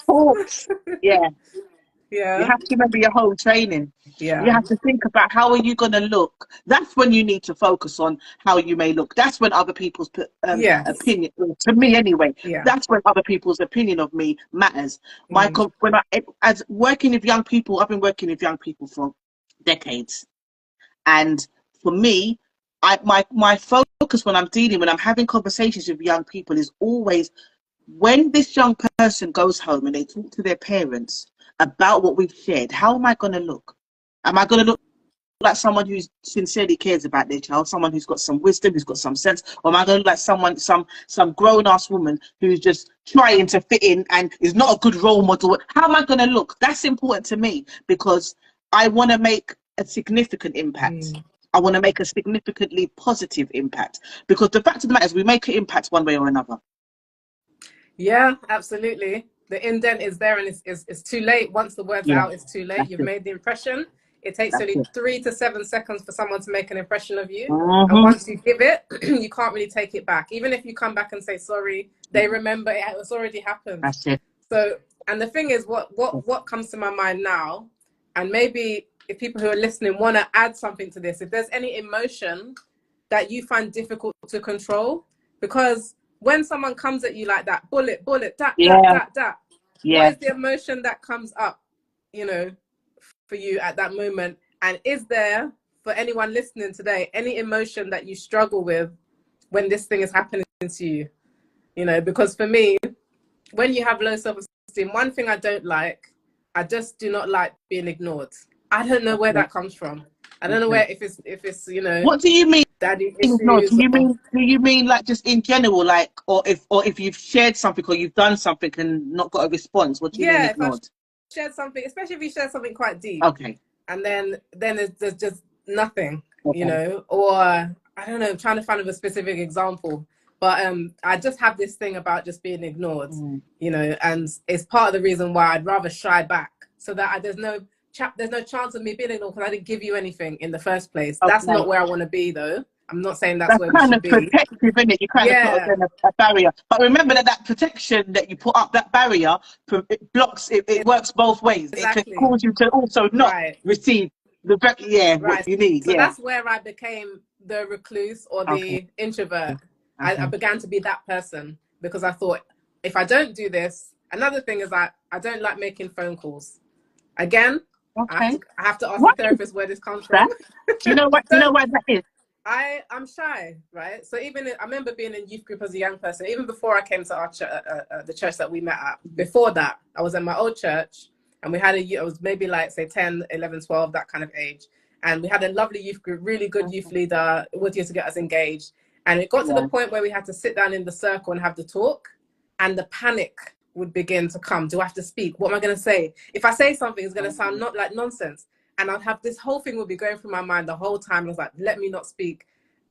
S2: voice.
S1: You
S2: Yeah.
S1: have to remember your whole training.
S2: Yeah.
S1: You have to think about how are you going to look. That's when you need to focus on how you may look. That's when other people's
S2: Yes.
S1: opinion, to me anyway,
S2: Yeah.
S1: that's when other people's opinion of me matters.
S2: Mm.
S1: When as working with young people, I've been working with young people for decades. And for me, my focus when I'm having conversations with young people is always when this young person goes home and they talk to their parents about what we've shared, how am I going to look? Am I going to look like someone who sincerely cares about their child, someone who's got some wisdom, who's got some sense, or am I going to look like some grown-ass woman who's just trying to fit in and is not a good role model? How am I going to look? That's important to me because I want to make a significant impact.
S2: Mm.
S1: I want to make a significantly positive impact because the fact of the matter is we make an impact one way or another.
S2: Yeah, absolutely. The indent is there and it's too late. Once the word's out, it's too late. You've made the impression. It takes only 3 to 7 seconds for someone to make an impression of you. And once you give it, you can't really take it back. Even if you come back and say sorry, they remember it's already happened.
S1: That's it.
S2: So, and the thing is, what comes to my mind now, and maybe if people who are listening want to add something to this, if there's any emotion that you find difficult to control, because when someone comes at you like that, bullet, that, what is the emotion that comes up, you know, for you at that moment? And is there, for anyone listening today, any emotion that you struggle with when this thing is happening to you? You know, because for me, when you have low self-esteem, one thing I don't like, I just do not like being ignored. I don't know where that comes from. I don't know where, if it's you know.
S1: What do you mean?
S2: Daddy
S1: No,
S2: issues.
S1: do you mean like just in general, like, or if you've shared something or you've done something and not got a response? What do you mean ignored?
S2: If I've shared something, especially if you share something quite deep,
S1: okay,
S2: and then there's just nothing, you know, or I don't know, I'm trying to find a specific example, but I just have this thing about just being ignored, you know, and it's part of the reason why I'd rather shy back so that there's no chance of me being ignored because I didn't give you anything in the first place. That's not where I want to be, though. I'm not saying that's where we
S1: kind
S2: should
S1: of
S2: be.
S1: protective, isn't it? You kind of put a barrier, but remember that protection that you put up, that barrier, it blocks. It works both ways.
S2: Exactly.
S1: It can cause you to also not receive the what you need.
S2: So that's where I became the recluse or the introvert. I began to be that person because I thought, if I don't do this, another thing is that I don't like making phone calls. Again, I have to ask the therapist where this comes from.
S1: Do you know what? Do you know why that is?
S2: I'm shy, right? So I remember being in youth group as a young person, even before I came to our the church that we met at. Before that, I was in my old church, and we had I was maybe like, say, 10, 11, 12, that kind of age. And we had a lovely youth group, really good youth leader, was here to get us engaged. And it got to the point where we had to sit down in the circle and have the talk, and the panic would begin to come. Do I have to speak? What am I going to say? If I say something, it's going to sound not like nonsense. And I'd have this whole thing would be going through my mind the whole time. I was like, let me not speak,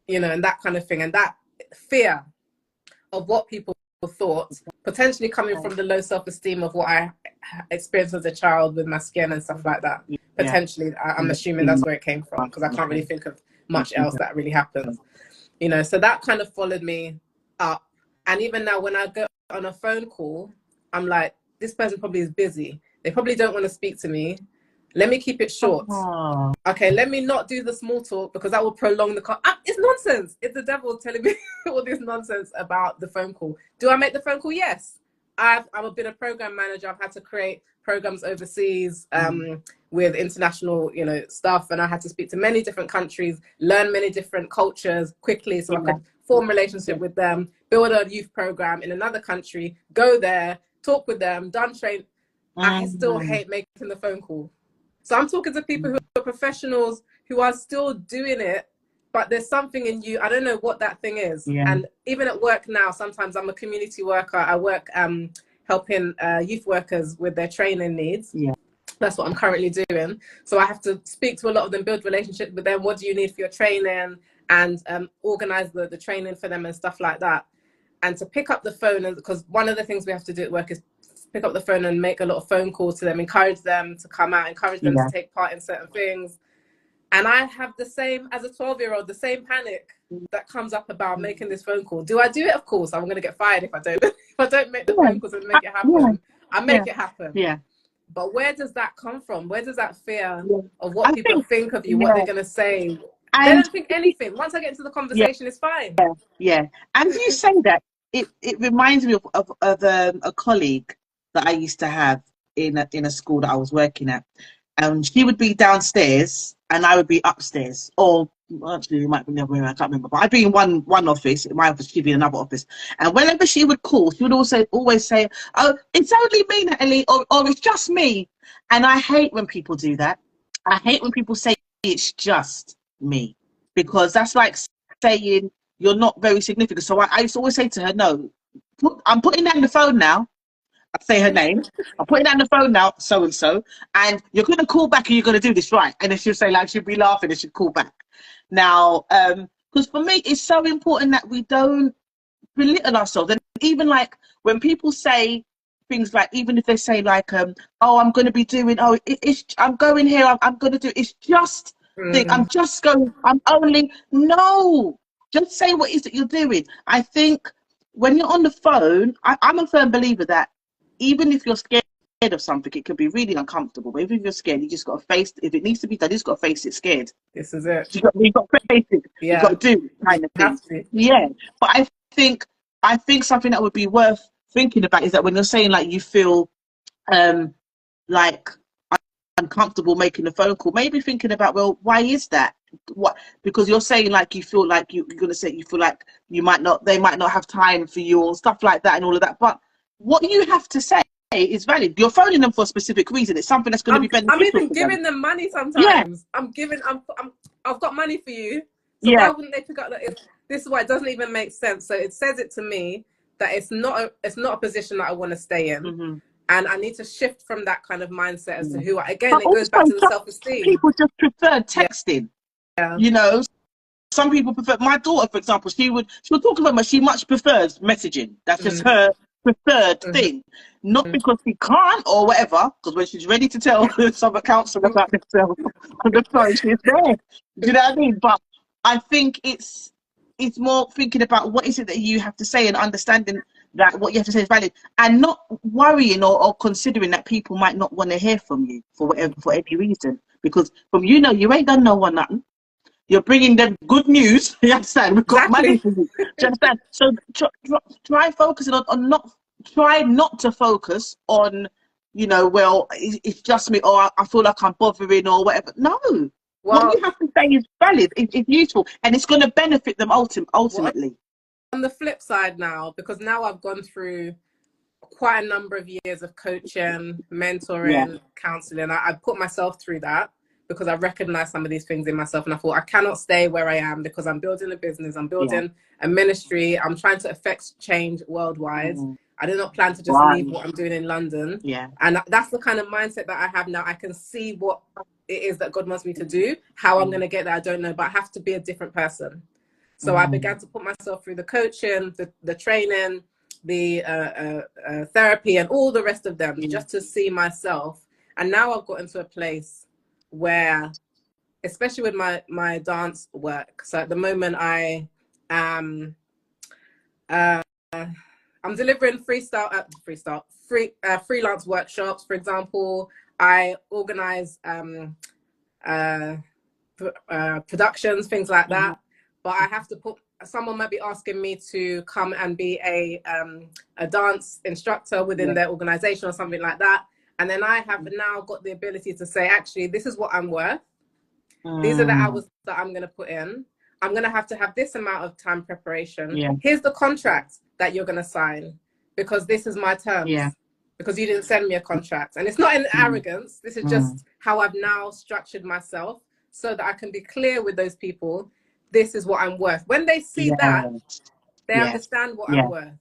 S2: you know, and that kind of thing. And that fear of what people thought, potentially coming from the low self-esteem of what I experienced as a child with my skin and stuff like that. Potentially, I'm assuming that's where it came from, because I can't really think of much else that really happened. You know, so that kind of followed me up. And even now when I go on a phone call, I'm like, this person probably is busy. They probably don't want to speak to me. Let me keep it short. Okay, let me not do the small talk because that will prolong the call. It's nonsense. It's the devil telling me all this nonsense about the phone call. Do I make the phone call? Yes. I've been a program manager. I've had to create programs overseas with international, you know, stuff, and I had to speak to many different countries, learn many different cultures quickly, so I could form a relationship with them, build a youth program in another country, go there, talk with them, done train. I still hate making the phone call. So I'm talking to people who are professionals who are still doing it, but there's something in you. I don't know what that thing is. And even at work now, sometimes I'm a community worker. I work helping youth workers with their training needs. That's what I'm currently doing. So I have to speak to a lot of them, build relationships with them. What do you need for your training? And organize the training for them and stuff like that. And to pick up the phone, and because one of the things we have to do at work is pick up the phone and make a lot of phone calls to them, encourage them to come out, encourage them to take part in certain things. And I have the same, as a 12-year-old, the same panic that comes up about making this phone call. Do I do it? Of course, I'm going to get fired if I don't. If I don't make the phone calls and make it happen. I make it happen. But where does that come from? Where does that fear
S1: Yeah.
S2: of what
S1: I
S2: people think of you, what they're going to say? They
S1: and
S2: don't think anything. Once I get into the
S1: yeah,
S2: conversation, it's fine.
S1: yeah. And you say that it reminds me of a colleague that I used to have in a school that I was working at. She would be downstairs and I would be upstairs. Or actually, it might be the other way around, I can't remember. But I'd be in one office, in my office, she'd be in another office. And whenever she would call, she would always say, "Oh, it's only me, Natalie," or "It's just me." And I hate when people do that. I hate when people say it's just me, because that's like saying you're not very significant. So I used to always say to her, "No, I'm putting down the phone now." I say her name. I'm putting down the phone now, so and so, and you're gonna call back and you're gonna do this right. And then she'll say, like, she'll be laughing and she'll call back. Now, because for me, it's so important that we don't belittle ourselves. And even like when people say things like, even if they say like, "Oh, I'm gonna be doing, oh, I'm going here, I'm gonna do," it's just thing. I'm just going. I'm only no. Just say what it is that you're doing. I think when you're on the phone, I'm a firm believer that even if you're scared of something, it can be really uncomfortable. But even if you're scared, you just got to face it. If it needs to be done, you just got to face it scared.
S2: This is it.
S1: You've got to face it.
S2: Yeah.
S1: You've got to do it, kind of thing.
S2: Have to.
S1: Yeah. But think I think something that would be worth thinking about is that when you're saying like you feel like uncomfortable making a phone call, maybe thinking about, well, why is that? What? Because you're saying like you feel like you're gonna say you feel like they might not have time for you or stuff like that and all of that. But what you have to say is valid. You're phoning them for a specific reason. It's something that's going to be beneficial.
S2: I'm even giving them money sometimes. Yeah. I've got money for you. So why wouldn't they pick up that? This is why it doesn't even make sense. So it says it to me that it's not a position that I want to stay in. And I need to shift from that kind of mindset as to who I, again, but it goes back to the self-esteem.
S1: People just prefer texting.
S2: Yeah.
S1: You know, some people prefer, my daughter, for example, she'll talk about her, she much prefers messaging. That's just her preferred thing. Not because she can't or whatever, because when she's ready to tell some counsel about themselves on the phone, she's there. Do you know what I mean? But I think it's more thinking about what is it that you have to say and understanding that what you have to say is valid, and not worrying or considering that people might not want to hear from you for any reason. Because from you ain't done no one nothing. You're bringing them good news. You understand? We've got money for you. Do you understand? So try focusing on try not to focus on, well, it's just me, or I feel like I'm bothering or whatever. No. Well, what you have to say is valid. It's useful, and it's going to benefit them ultimately.
S2: Well, on the flip side now, because now I've gone through quite a number of years of coaching, mentoring, counseling. I put myself through that because I recognized some of these things in myself, and I thought I cannot stay where I am because I'm building a business, I'm building a ministry, I'm trying to affect change worldwide. I did not plan to just leave what I'm doing in London. And that's the kind of mindset that I have now. I can see what it is that God wants me to do. How I'm going to get there, I don't know, but I have to be a different person. So I began to put myself through the coaching, the training, the therapy, and all the rest of them, just to see myself. And now I've got into a place where, especially with my dance work, so at the moment I am I'm delivering freelance workshops. For example, I organize productions, things like that. But I have to someone might be asking me to come and be a dance instructor within their organization or something like that. And then I have now got the ability to say, actually, this is what I'm worth. These are the hours that I'm going to put in. I'm going to have this amount of time preparation. Here's the contract that you're going to sign, because this is my terms. Because you didn't send me a contract. And it's not in arrogance. This is just how I've now structured myself so that I can be clear with those people. This is what I'm worth. When they see that, they understand what I'm worth.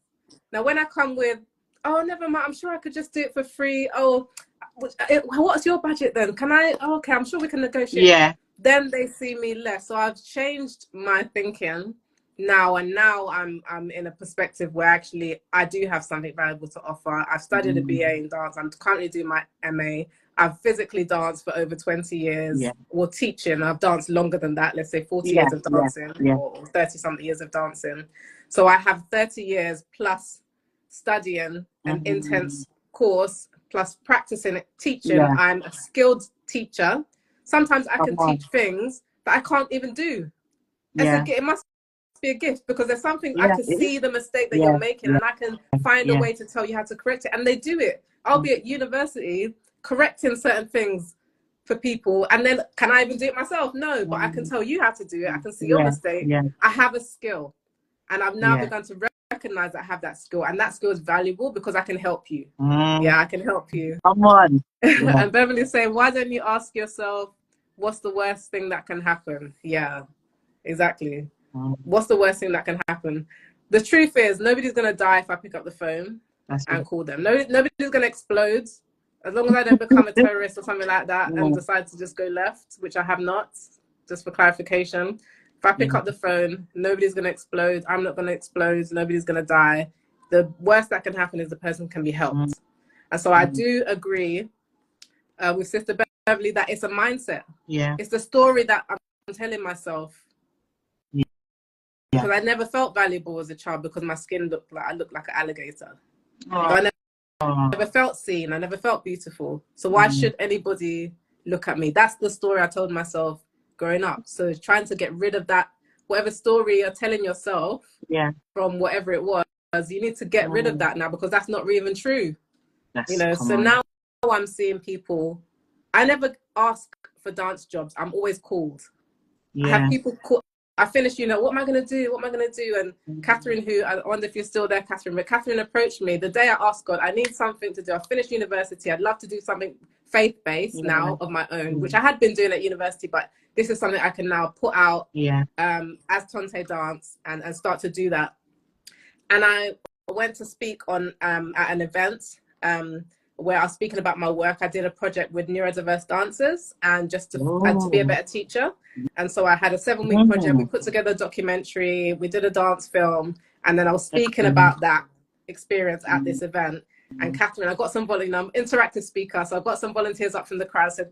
S2: Now, when I come with, oh, never mind, I'm sure I could just do it for free. Oh, what's your budget then? Can I? Oh, okay, I'm sure we can negotiate. Then they see me less. So I've changed my thinking now, and now I'm in a perspective where actually I do have something valuable to offer. I've studied a BA in dance. I'm currently doing my MA. I've physically danced for over 20 years, or teaching. I've danced longer than that, let's say 40 years of dancing, or 30-something years of dancing. So I have 30 years plus studying an intense course, plus practicing teaching,
S1: Yeah.
S2: I'm a skilled teacher. Sometimes I can
S1: Come on.
S2: teach things that I can't even do.
S1: Yeah.
S2: It must be a gift, because there's something I
S1: Yeah.
S2: can see the mistake that
S1: Yeah.
S2: you're making,
S1: Yeah.
S2: and I can find a
S1: Yeah.
S2: way to tell you how to correct it. And they do it. I'll be at university correcting certain things for people, and then can I even do it myself? No, but I can tell you how to do it. I can see your
S1: Yeah.
S2: mistake.
S1: Yeah.
S2: I have a skill, and I've now
S1: Yeah.
S2: begun to recognize that I have that skill, and that skill is valuable because I can help you.
S1: Mm.
S2: Yeah, I can help you.
S1: Come on. Yeah.
S2: And Beverly's saying, why don't you ask yourself, what's the worst thing that can happen? Yeah, exactly. What's the worst thing that can happen? The truth is, nobody's going to die if I pick up the phone and call them. Nobody's going to explode. As long as I don't become a terrorist or something like that and decide to just go left, which I have not, just for clarification. If I pick up the phone, nobody's going to explode. I'm not going to explode. Nobody's going to die. The worst that can happen is the person can be helped. And so I do agree with Sister Beverly that it's a mindset.
S1: Yeah.
S2: It's the story that I'm telling myself.
S1: Yeah.
S2: Because I never felt valuable as a child because my skin looked like an alligator.
S1: Oh.
S2: So I never felt seen. I never felt beautiful. So why should anybody look at me? That's the story I told myself growing up. So trying to get rid of that, whatever story you're telling yourself from whatever it was, you need to get rid of that now, because that's not even true. So now I'm seeing people. I never ask for dance jobs. I'm always called. I have people call. I finished, what am I going to do? What am I going to do? And Catherine, who, I wonder if you're still there, Catherine, but Catherine approached me the day I asked God, I need something to do. I finished university. I'd love to do something faith-based now of my own, which I had been doing at university, but this is something I can now put out as Tonte Dance and start to do that. And I went to speak on at an event where I was speaking about my work. I did a project with neurodiverse dancers and just to be a better teacher. And so I had a 7-week project. We put together a documentary. We did a dance film. And then I was speaking about that experience at this event. And Catherine, I got some interactive speaker. So I got some volunteers up from the crowd. I said,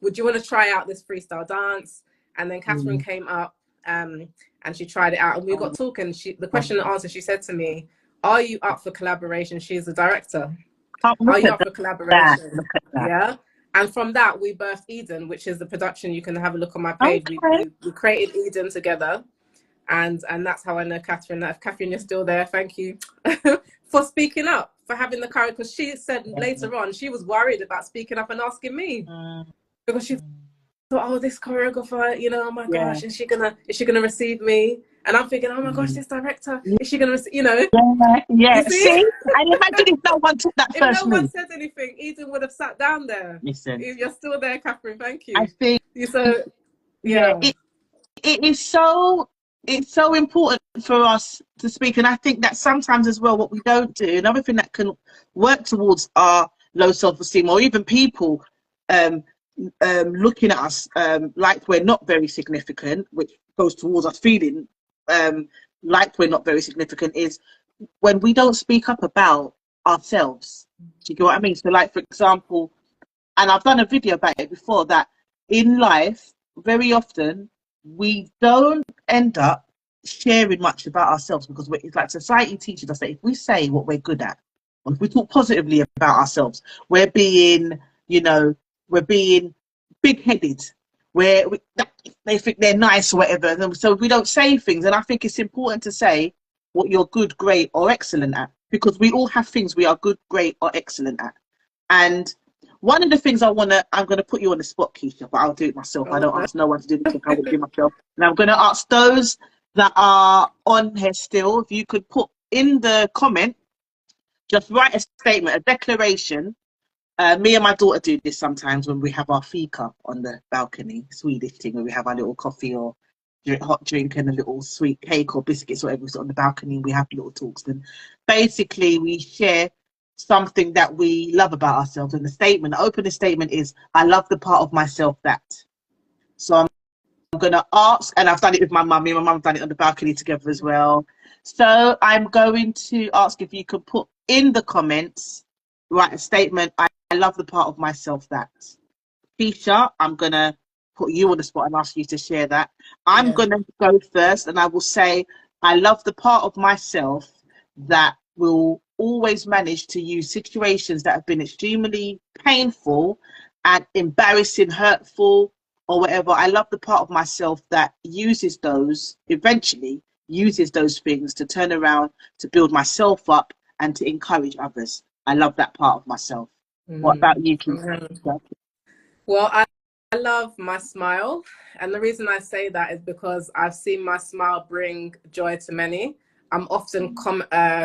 S2: would you want to try out this freestyle dance? And then Catherine came up and she tried it out. And we got talking. The question and answer, she said to me, are you up for collaboration? She's the director. Are you up for collaboration?
S1: Look at that.
S2: Yeah. And from that, we birthed Eden, which is the production. You can have a look on my page.
S1: Okay.
S2: We created Eden together. And that's how I know Catherine. If Catherine, you're still there, thank you for speaking up, for having the courage. Because she said later on, she was worried about speaking up and asking me. Because she thought, oh, this choreographer, oh my gosh, is she gonna receive me? And I'm thinking, oh my gosh, this director, is she gonna receive,
S1: Yeah. See? I imagine if no one took that first
S2: If no one said anything, Eden would have sat down there.
S1: Listen.
S2: You're still there, Catherine, thank you.
S1: I think it's so important for us to speak. And I think that sometimes as well, what we don't do, another thing that can work towards our low self-esteem, or even people looking at us like we're not very significant, which goes towards us feeling like we're not very significant, is when we don't speak up about ourselves. Do you get what I mean? So like, for example, and I've done a video about it before, that in life, very often, we don't end up sharing much about ourselves, because it's like society teaches us that if we say what we're good at, or if we talk positively about ourselves, we're being big-headed, they think they're nice or whatever. So we don't say things. And I think it's important to say what you're good, great, or excellent at, because we all have things we are good, great, or excellent at. And one of the things I'm going to put you on the spot, Keisha, but I'll do it myself. I don't ask no one to do anything. I will do it myself. And I'm going to ask those that are on here still, if you could put in the comment, just write a statement, a declaration. Me and my daughter do this sometimes when we have our fika on the balcony, Swedish thing, where we have our little coffee or hot drink and a little sweet cake or biscuits, whatever, on the balcony. We have little talks. And basically we share something that we love about ourselves. And the opening statement is, I love the part of myself that. So I'm going to ask, and I've done it with my mum. Me and my mum have done it on the balcony together as well. So I'm going to ask if you could put in the comments, write a statement, I love the part of myself that. Keisha, I'm going to put you on the spot and ask you to share that. I'm going to go first, and I will say, I love the part of myself that will always managed to use situations that have been extremely painful and embarrassing, hurtful, or whatever. I love the part of myself that eventually uses those things to turn around, to build myself up and to encourage others. I love that part of myself. What about you, Keith?
S2: Well, I love my smile. And the reason I say that is because I've seen my smile bring joy to many. I'm often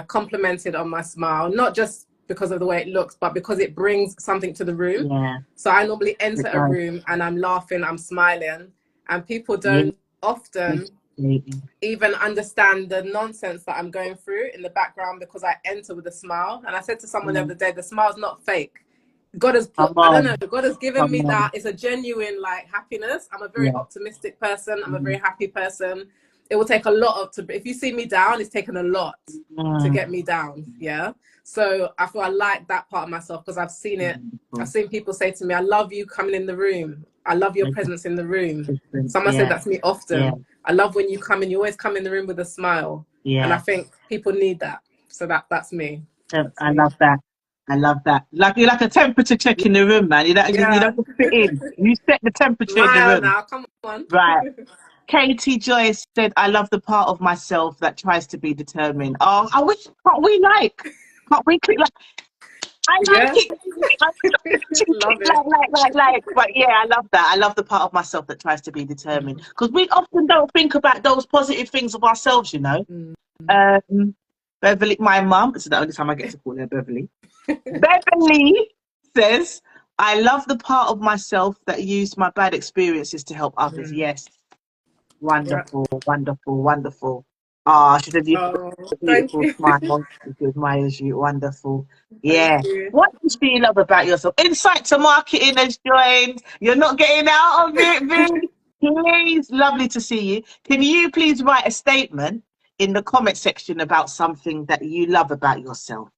S2: complimented on my smile, not just because of the way it looks, but because it brings something to the room.
S1: Yeah.
S2: So I normally enter a room and I'm laughing, I'm smiling, and people don't often even understand the nonsense that I'm going through in the background because I enter with a smile. And I said to someone the other day, the smile's not fake. God has put, I don't know, God has given me that. It's a genuine like happiness. I'm a very optimistic person. I'm a very happy person. It will take a lot if you see me down, it's taken a lot to get me down. Yeah. So I feel I like that part of myself because I've seen it. I've seen people say to me, I love you coming in the room. I love your presence in the room. Someone said that to me often. I love when you come in, you always come in the room with a smile. And I think people need that. So that's me.
S1: I love that. I love that. Like you're like a temperature check in the room, man. You don't fit in. You set the temperature in the room.
S2: Now, come on.
S1: Right. Katie Joyce said, I love the part of myself that tries to be determined. Oh, I wish, can't we click like, I like it. Love it. But yeah, I love that. I love the part of myself that tries to be determined. Because we often don't think about those positive things of ourselves, you know. Beverly, my mum, this is the only time I get to call her Beverly. Beverly says, I love the part of myself that used my bad experiences to help others. Yes. Wonderful, wonderful, wonderful. Ah, she said, beautiful smile. She admires you. Wonderful. Yeah. What do you love about yourself? Insight to Marketing has joined. You're not getting out of it, Vic. Please, lovely to see you. Can you please write a statement in the comment section about something that you love about yourself?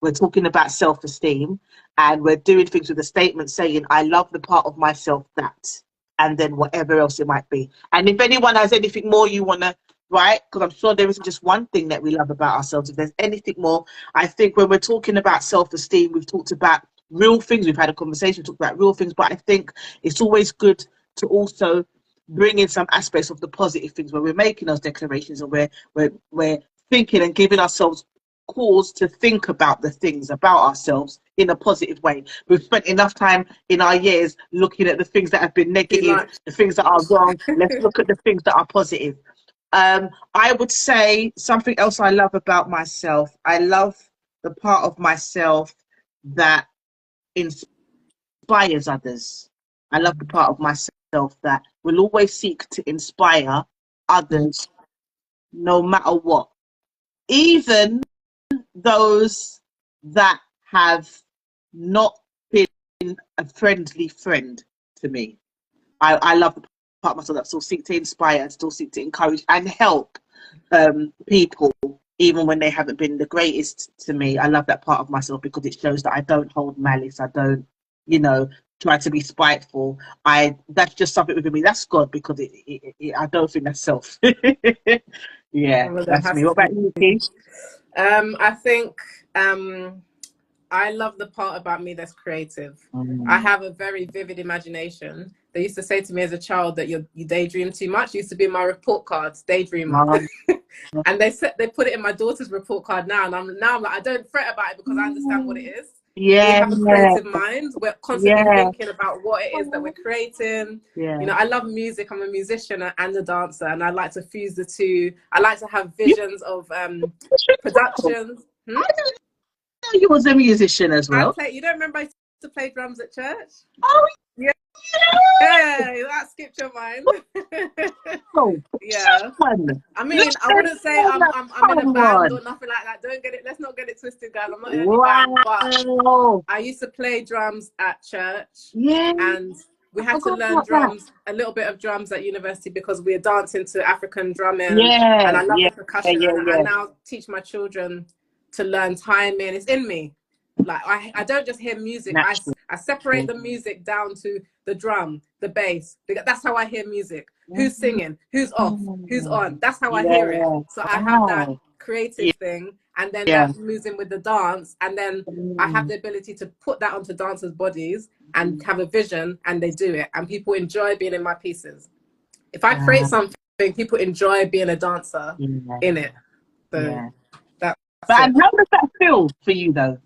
S1: We're talking about self-esteem and we're doing things with a statement saying, I love the part of myself that, and then whatever else it might be. And if anyone has anything more you want to write, because I'm sure there isn't just one thing that we love about ourselves. If there's anything more, I think when we're talking about self-esteem, we've talked about real things. We've had a conversation, talked about real things, but I think it's always good to also bring in some aspects of the positive things when we're making those declarations and we're thinking and giving ourselves cause to think about the things about ourselves in a positive way. We've spent enough time in our years looking at the things that have been negative, the things that are wrong. Let's look at the things that are positive. I would say something else I love about myself. I love the part of myself that inspires others. I love the part of myself that will always seek to inspire others no matter what. Even those that have not been a friendly friend to me. I love the part of myself that still seek to inspire and still seek to encourage and help people even when they haven't been the greatest to me. I love that part of myself because it shows that I don't hold malice. I don't, try to be spiteful. That's just something within me. That's God, because I don't think that's self. Yeah, well, that's me. What about you, Keith?
S2: I think I love the part about me that's creative. I have a very vivid imagination. They used to say to me as a child that you daydream too much. It used to be in my report cards, daydreamer. And they put it in my daughter's report card now. And I'm like, I don't fret about it because I understand what it is.
S1: Yeah,
S2: we have a creative mind. We're constantly thinking about what it is that we're creating. I love music. I'm a musician and a dancer, and I like to fuse the two. I like to have visions of productions.
S1: I didn't know you was a musician as well.
S2: You don't remember I used to play drums at church?
S1: Oh
S2: yeah. Yeah, that skipped your mind. Yeah. I mean, I wouldn't say I'm in a band or nothing like that. Let's not get it twisted, guys. I'm not in any band, but I used to play drums at church. Yeah. And we had to learn drums, a little bit of drums at university because we're dancing to African drumming. Yeah. And I love the percussion. And I now teach my children to learn timing. It's in me. Like I don't just hear music. I separate the music down to the drum, the bass. That's how I hear music. Who's singing? Who's off? Who's on? That's how I hear it. So I have that creative thing, and then
S1: Yeah.
S2: that moves in with the dance, and then I have the ability to put that onto dancers' bodies and have a vision, and they do it, and people enjoy being in my pieces. If I create something, people enjoy being a dancer in it. So that's
S1: But
S2: it.
S1: how does that feel for you though?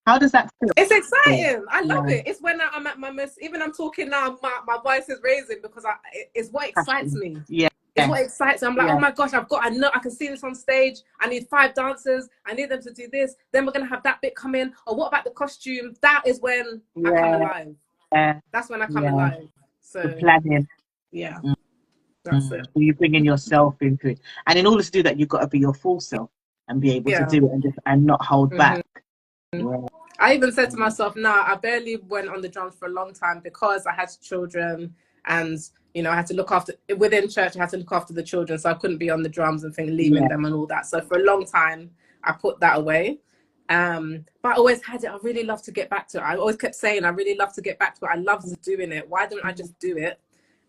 S1: How does that feel?
S2: It's exciting. I love it. It's when I'm at my most, even I'm talking now, my voice is raising because it's what excites me.
S1: Yeah.
S2: It's what excites me. I'm like, oh my gosh, I know I can see this on stage. I need 5 dancers. I need them to do this. Then we're going to have that bit come in. Or what about the costume? That is when I come alive.
S1: Yeah.
S2: That's when I come alive. So
S1: the planning.
S2: Yeah. That's it.
S1: So you're bringing yourself into it. And in order to do that, you've got to be your full self and be able to do it and not hold back.
S2: I even said to myself, nah, I barely went on the drums for a long time because I had children, and you know, I had to look after within church. I had to look after the children, so I couldn't be on the drums and leaving them and all that. So for a long time, I put that away. But I always had it. I really love to get back to it. I always kept saying, I really love to get back to it. I love doing it. Why don't I just do it?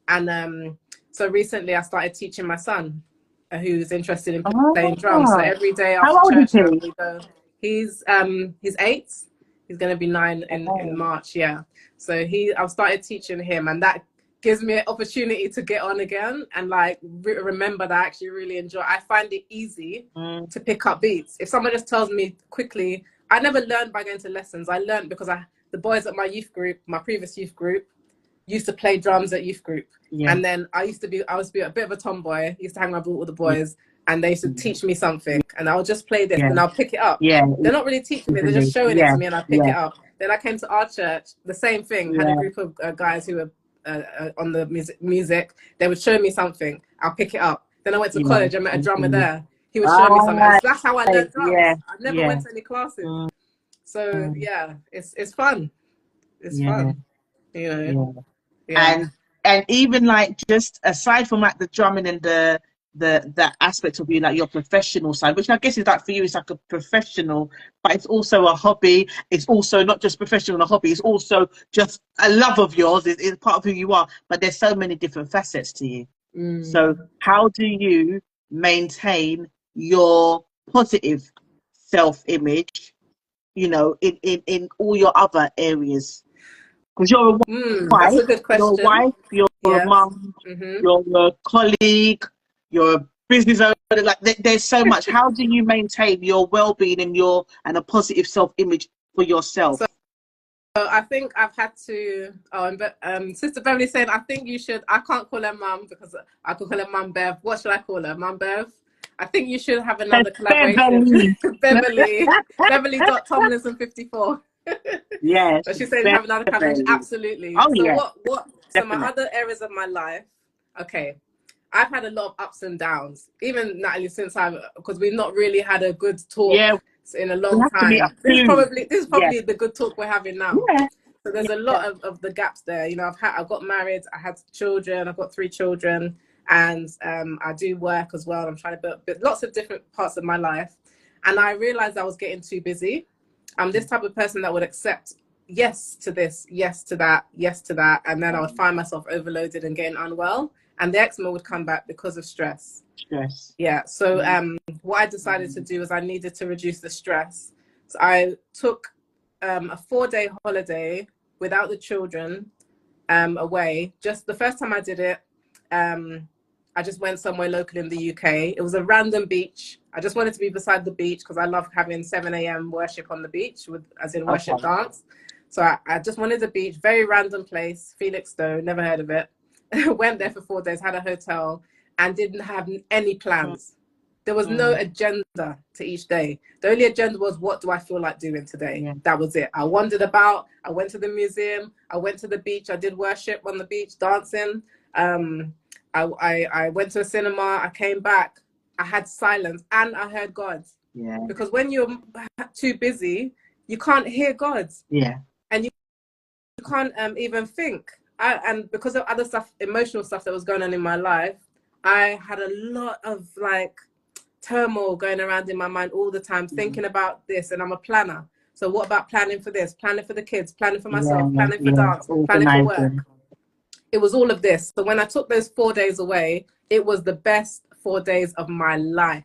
S2: And so recently, I started teaching my son, who's interested in playing drums. So every day after church, we go. He's 8. He's going to be 9 in March. Yeah. So I've started teaching him, and that gives me an opportunity to get on again and like remember that I actually really enjoy. I find it easy to pick up beats. If someone just tells me quickly, I never learned by going to lessons. I learned because the boys at my youth group, my previous youth group, used to play drums at youth group. And then I was a bit of a tomboy. Used to hang around with all the boys. And they used to teach me something, and I'll just play this, and I'll pick it up. They're not really teaching me; they're just showing it to me, and I pick it up. Then I came to our church, the same thing. Had a group of guys who were on the music. They would show me something. I'll pick it up. Then I went to college. I met a drummer there. He would show me something. And that's how I learned drums. I never went to any classes. So it's fun. It's fun. You know.
S1: And even like just aside from like the drumming and that aspect of you, like your professional side, which I guess is like for you, it's like a professional, but it's also a hobby. It's also not just professional and a hobby, it's also just a love of yours. It's part of who you are, but there's so many different facets to you. So how do you maintain your positive self-image, you know, in all your other areas? Because you're a wife,
S2: that's a good question.
S1: You're a wife, you're a mum, you're a colleague, you're a business owner. Like there's so much. How do you maintain your well-being and a positive self-image for yourself?
S2: So I think I've had to. Sister Beverly saying, I think you should. I can't call her mum because I could call her Mum Bev. What should I call her? Mum Bev. I think you should have another collaboration. Beverly. Tomlinson 54.
S1: Yes.
S2: But she's saying have another collaboration. Absolutely.
S1: Oh,
S2: so
S1: yeah.
S2: So my other areas of my life, okay, I've had a lot of ups and downs. Even Natalie, because we've not really had a good talk in a long time. This is probably the good talk we're having now. So there's a lot of the gaps there. You know, I've got married, I had children, I've got 3 children, and I do work as well. I'm trying to build lots of different parts of my life. And I realized I was getting too busy. I'm this type of person that would accept yes to this, yes to that, yes to that. And then I would find myself overloaded and getting unwell. And the eczema would come back because of stress. Yeah. So what I decided to do is I needed to reduce the stress. So I took a 4-day holiday without the children away. Just the first time I did it, I just went somewhere local in the UK. It was a random beach. I just wanted to be beside the beach because I love having 7 a.m. worship on the beach, as in worship dance. So I just wanted a beach, very random place, Felixstowe, never heard of it. Went there for 4 days, had a hotel, and didn't have any plans. There was no agenda to each day. The only agenda was, what do I feel like doing today? That was it. I wandered about. I went to the museum. I went to the beach. I did worship on the beach, dancing. I went to a cinema. I came back. I had silence and I heard God. Because when you're too busy, you can't hear God. And you can't even think. And because of other stuff, emotional stuff that was going on in my life, I had a lot of like turmoil going around in my mind all the time, thinking about this. And I'm a planner. So what about planning for this, planning for the kids, planning for myself, planning for dance, planning for work? It was all of this. So when I took those 4 days away, it was the best 4 days of my life.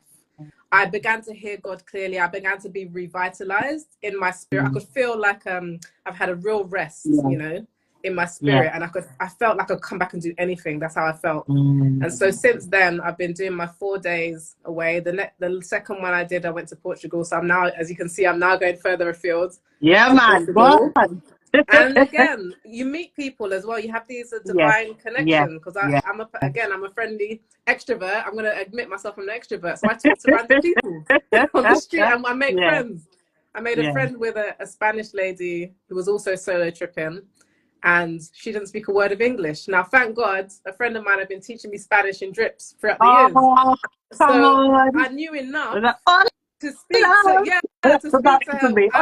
S2: I began to hear God clearly. I began to be revitalized in my spirit. I could feel like I've had a real rest, you know, in my spirit, and I felt like I could come back and do anything. That's how I felt. And so since then, I've been doing my 4 days away. The second one I did, I went to Portugal. So I'm now, as you can see, I'm now going further afield.
S1: Yeah, man.
S2: And again, you meet people as well. You have these divine connections, because I'm a friendly extrovert. I'm going to admit myself, I'm an extrovert. So I talk to random people on the street, and I make friends. I made a friend with a Spanish lady who was also solo tripping, and she didn't speak a word of English. Now, thank God, a friend of mine had been teaching me Spanish in drips throughout the years. So I knew enough to speak to her. I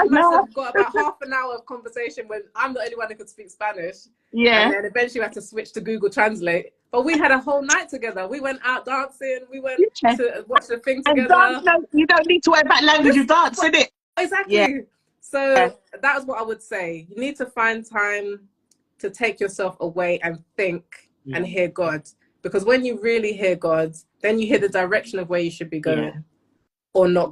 S2: must have got about half an hour of conversation when I'm the only one who could speak Spanish. And then eventually we had to switch to Google Translate. But we had a whole night together. We went out dancing. We went to watch the thing together.
S1: And dance, you don't need to worry about language. You dance, innit?
S2: Exactly. So that's what I would say. You need to find time to take yourself away and think and hear God. Because when you really hear God, then you hear the direction of where you should be going or not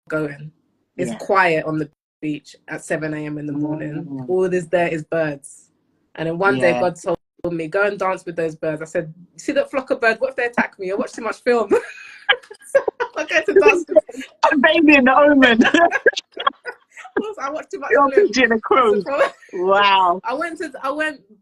S2: going. It's quiet on the beach at 7 a.m. in the morning. All there is birds. And then one day God told me, go and dance with those birds. I said, you see that flock of birds? What if they attack me? I watch too much film. So I'm going to dance.
S1: I'm baby in the omen.
S2: I watched too much film.
S1: Wow.
S2: I went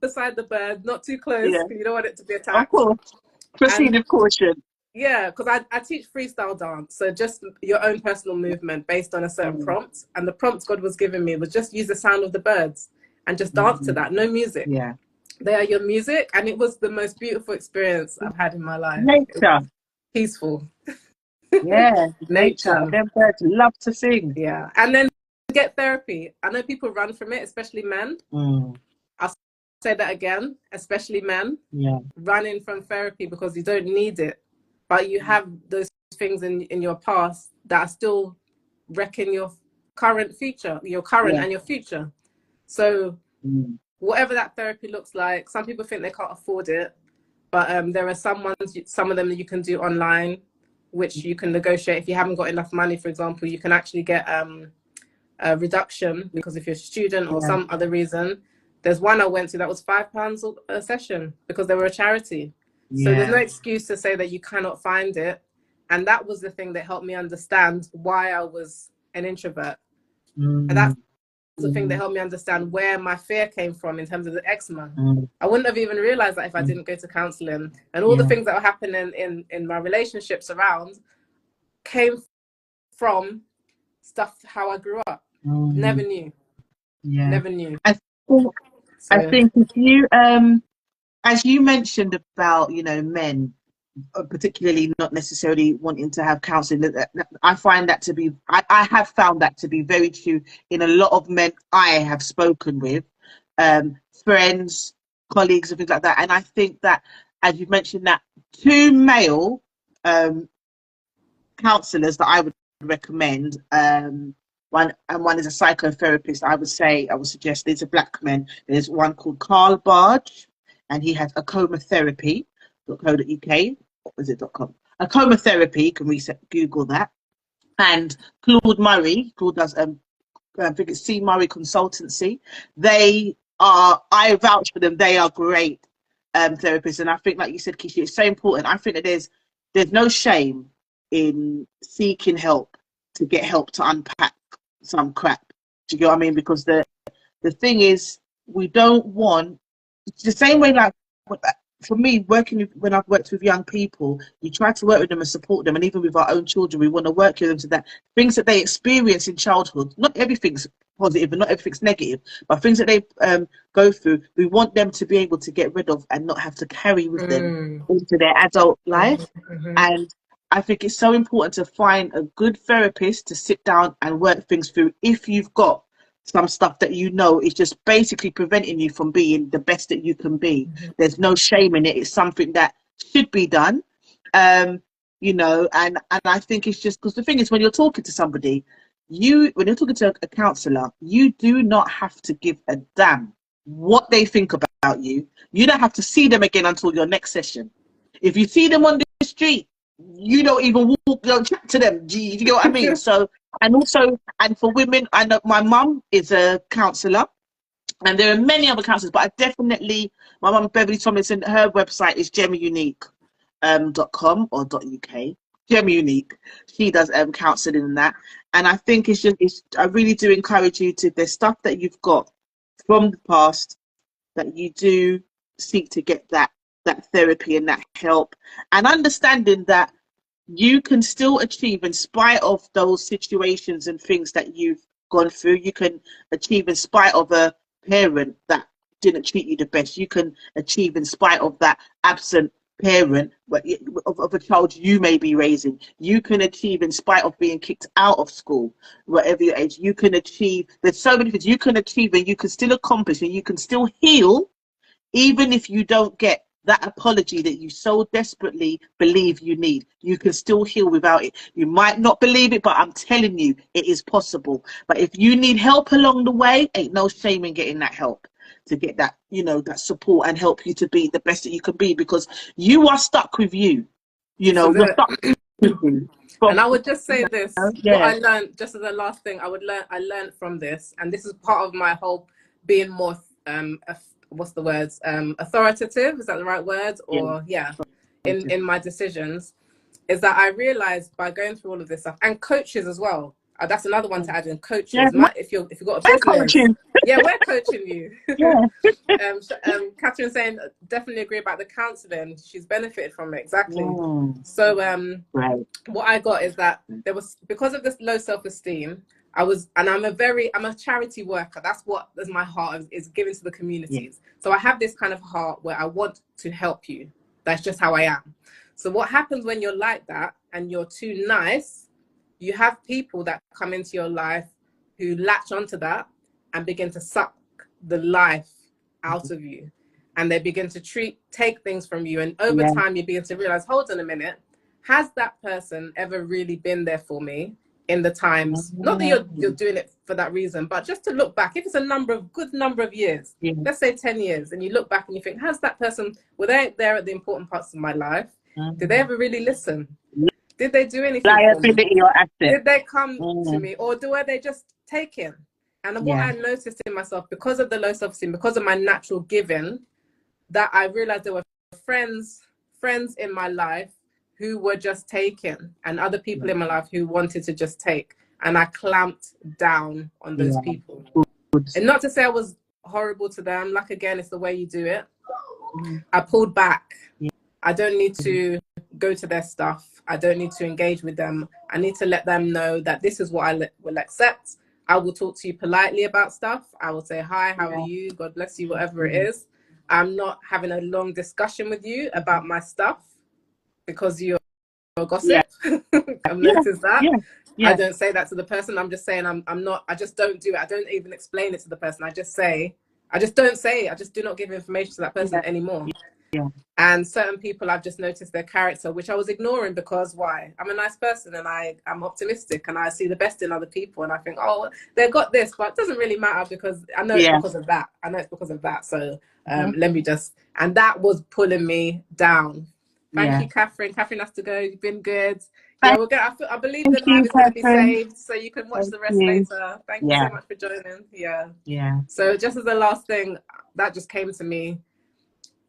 S2: beside the bird, not too close. You don't want it to be attacked.
S1: Of course. Proceed with caution.
S2: Yeah, because I teach freestyle dance, so just your own personal movement based on a certain prompt. And the prompt God was giving me was just use the sound of the birds and just dance to that. No music.
S1: Yeah.
S2: They are your music, and it was the most beautiful experience I've had in my life.
S1: Nature.
S2: Peaceful.
S1: Yeah,
S2: nature.
S1: Them birds love to sing.
S2: Yeah, and then get therapy. I know people run from it, especially men. I'll say that again, especially men.
S1: Yeah.
S2: Running from therapy because you don't need it, but you have those things in your past that are still wrecking your current future, your current and your future. So whatever that therapy looks like, some people think they can't afford it, but there are some of them that you can do online, which you can negotiate. If you haven't got enough money, for example, you can actually get a reduction, because if you're a student or some other reason. There's one I went to that was £5 a session because they were a charity. So there's no excuse to say that you cannot find it. And that was the thing that helped me understand why I was an introvert. And that's the thing that helped me understand where my fear came from in terms of the eczema. I wouldn't have even realized that if I didn't go to counseling. And all the things that were happening in my relationships around came from stuff, how I grew up. Never knew. Never knew.
S1: I think if you, as you mentioned about, men, particularly not necessarily wanting to have counselling, I find that to be, I have found that to be very true in a lot of men I have spoken with, friends, colleagues, and things like that. And I think that, as you mentioned, that 2 male counsellors that I would recommend, one is a psychotherapist. I would suggest there's a black man. There's one called Carl Barge, and he has acomatherapy.co.uk. What was it? .com. Acomatherapy. You can Google that. And Claude Murray. Claude does I think it's C Murray Consultancy. I vouch for them. They are great therapists, and I think, like you said, Kishi, it's so important. I think that there's no shame in seeking help to get help to unpack some crap. Do you get what I mean? Because the thing is, we don't want, it's the same way, like for me, when I've worked with young people, you try to work with them and support them, and even with our own children, we want to work with them so that things that they experience in childhood, not everything's positive and not everything's negative, but things that they go through, we want them to be able to get rid of and not have to carry with them into their adult life. And I think it's so important to find a good therapist to sit down and work things through if you've got some stuff that is just basically preventing you from being the best that you can be. There's no shame in it. It's something that should be done, and I think it's just because the thing is, when you're talking to somebody, when you're talking to a counsellor, you do not have to give a damn what they think about you. You don't have to see them again until your next session. If you see them on the street, you don't even walk, don't chat to them. Do you know what I mean? So, and also, and for women, I know my mum is a counsellor, and there are many other counsellors, but I definitely, my mum, Beverly Tomlinson, her website is gemmaunique.com or .uk. Gemma Unique. She does counselling and that. And I think I really do encourage you to, there's stuff that you've got from the past that you do seek to get that therapy and that help, and understanding that you can still achieve in spite of those situations and things that you've gone through. You can achieve in spite of a parent that didn't treat you the best. You can achieve in spite of that absent parent of a child you may be raising. You can achieve in spite of being kicked out of school, whatever your age. You can achieve, there's so many things you can achieve, and you can still accomplish, and you can still heal, even if you don't get that apology that you so desperately believe you need. You can still heal without it. You might not believe it, but I'm telling you, it is possible. But if you need help along the way, ain't no shame in getting that help, to get that, you know, that support and help you to be the best that you can be, because you are stuck with you. You know, you're stuck with you.
S2: And I would just say this, what I learned, just as the last thing, I learned from this, and this is part of my whole being more what's the words, authoritative, is that the right word? Or in my decisions, is that I realized by going through all of this stuff, and coaches as well, that's another one to add in, coaches. If you've got a business, we're coaching you. Catherine's saying, definitely agree about the counselling. She's benefited from it, exactly. So what I got is that there was, because of this low self-esteem, I'm a charity worker. That's my heart is giving to the communities. So I have this kind of heart where I want to help you. That's just how I am. So what happens when you're like that and you're too nice, you have people that come into your life who latch onto that and begin to suck the life out of you. And they begin to take things from you. And over time, you begin to realize, hold on a minute, has that person ever really been there for me in the times, not that you're doing it for that reason, but just to look back, if it's a good number of years, let's say 10 years, and you look back and you think, has that person, were they there at the important parts of my life? Did they ever really listen? Did they do anything for me? Did they come to me, or were they just taken? And what I noticed in myself, because of the low self-esteem, because of my natural giving, that I realized there were friends in my life who were just taken, and other people in my life who wanted to just take. And I clamped down on those people. And not to say I was horrible to them. Like, again, it's the way you do it. I pulled back. I don't need to go to their stuff. I don't need to engage with them. I need to let them know that this is what I will accept. I will talk to you politely about stuff. I will say, hi, how are you? God bless you, whatever it is. I'm not having a long discussion with you about my stuff because you're a gossip. I've noticed that. I don't say that to the person. I'm just saying I just don't do it. I don't even explain it to the person. I just do not give information to that person anymore. And certain people, I've just noticed their character, which I was ignoring because why? I'm a nice person and I'm optimistic and I see the best in other people, and I think, oh, they've got this, but it doesn't really matter because I know it's because of that. I know it's because of that. So let me just, and that was pulling me down. Thank you, Catherine. Catherine has to go. You've been good. Yeah, we're going. I believe the live is going to be saved, so you can watch the rest later. Thank you so much for joining. So just as the last thing that just came to me,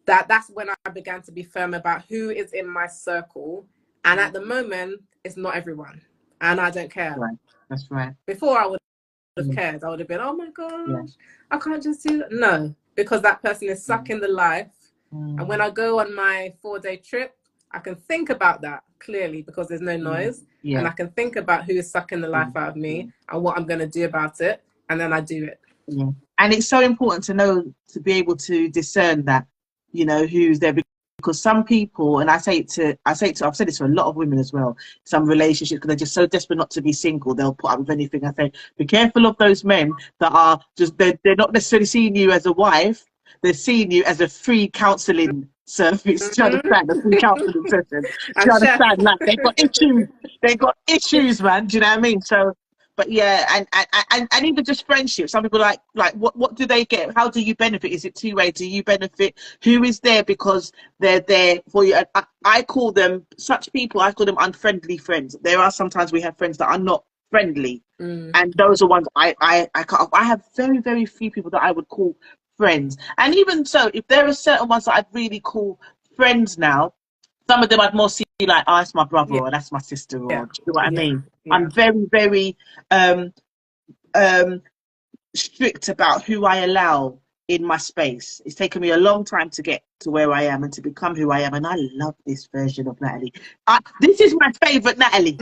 S2: that's when I began to be firm about who is in my circle, and at the moment, it's not everyone, and I don't care.
S1: That's right.
S2: Before I would have cared. I would have been, oh my gosh, I can't just do that. No, because that person is sucking the life. And when I go on my 4-day trip, I can think about that clearly because there's no noise. And I can think about who is sucking the life out of me and what I'm going to do about it. And then I do it.
S1: And it's so important to know, to be able to discern that, you know, who's there. Because some people, and I've said this to a lot of women as well, some relationships, because they're just so desperate not to be single, they'll put up with anything. I say, be careful of those men that are just, they're not necessarily seeing you as a wife, they're seeing you as a free counselling service. Do you understand? A free counselling session. Do you understand? Like, they've got issues, man. Do you know what I mean? So, but yeah, and even just friendship. Some people like what do they get? How do you benefit? Is it two-way? Do you benefit? Who is there because they're there for you? I call them such people. I call them unfriendly friends. There are sometimes we have friends that are not friendly, and those are ones I can't. I have very, very few people that I would call friends. And even so, if there are certain ones that I'd really call friends now, some of them I'd more see like, oh, that's my brother, or that's my sister, or do you know what I mean? I'm very, very strict about who I allow in my space. It's taken me a long time to get to where I am and to become who I am, and I love this version of Natalie. This is my favorite Natalie.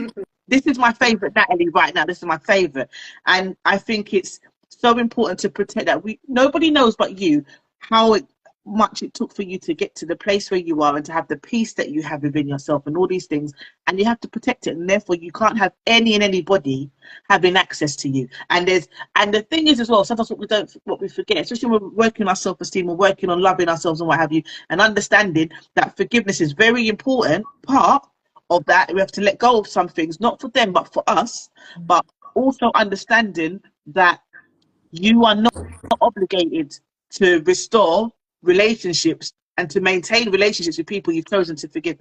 S1: This is my favorite Natalie right now. This is my favorite, and I think it's so important to protect that. Nobody knows but you how much it took for you to get to the place where you are and to have the peace that you have within yourself and all these things, and you have to protect it, and therefore you can't have any and anybody having access to you. And the thing is as well, sometimes what we forget, especially when we're working on our self-esteem and working on loving ourselves and what have you, and understanding that forgiveness is very important part of that. We have to let go of some things, not for them but for us, but also understanding that you are not obligated to restore relationships and to maintain relationships with people you've chosen to forgive.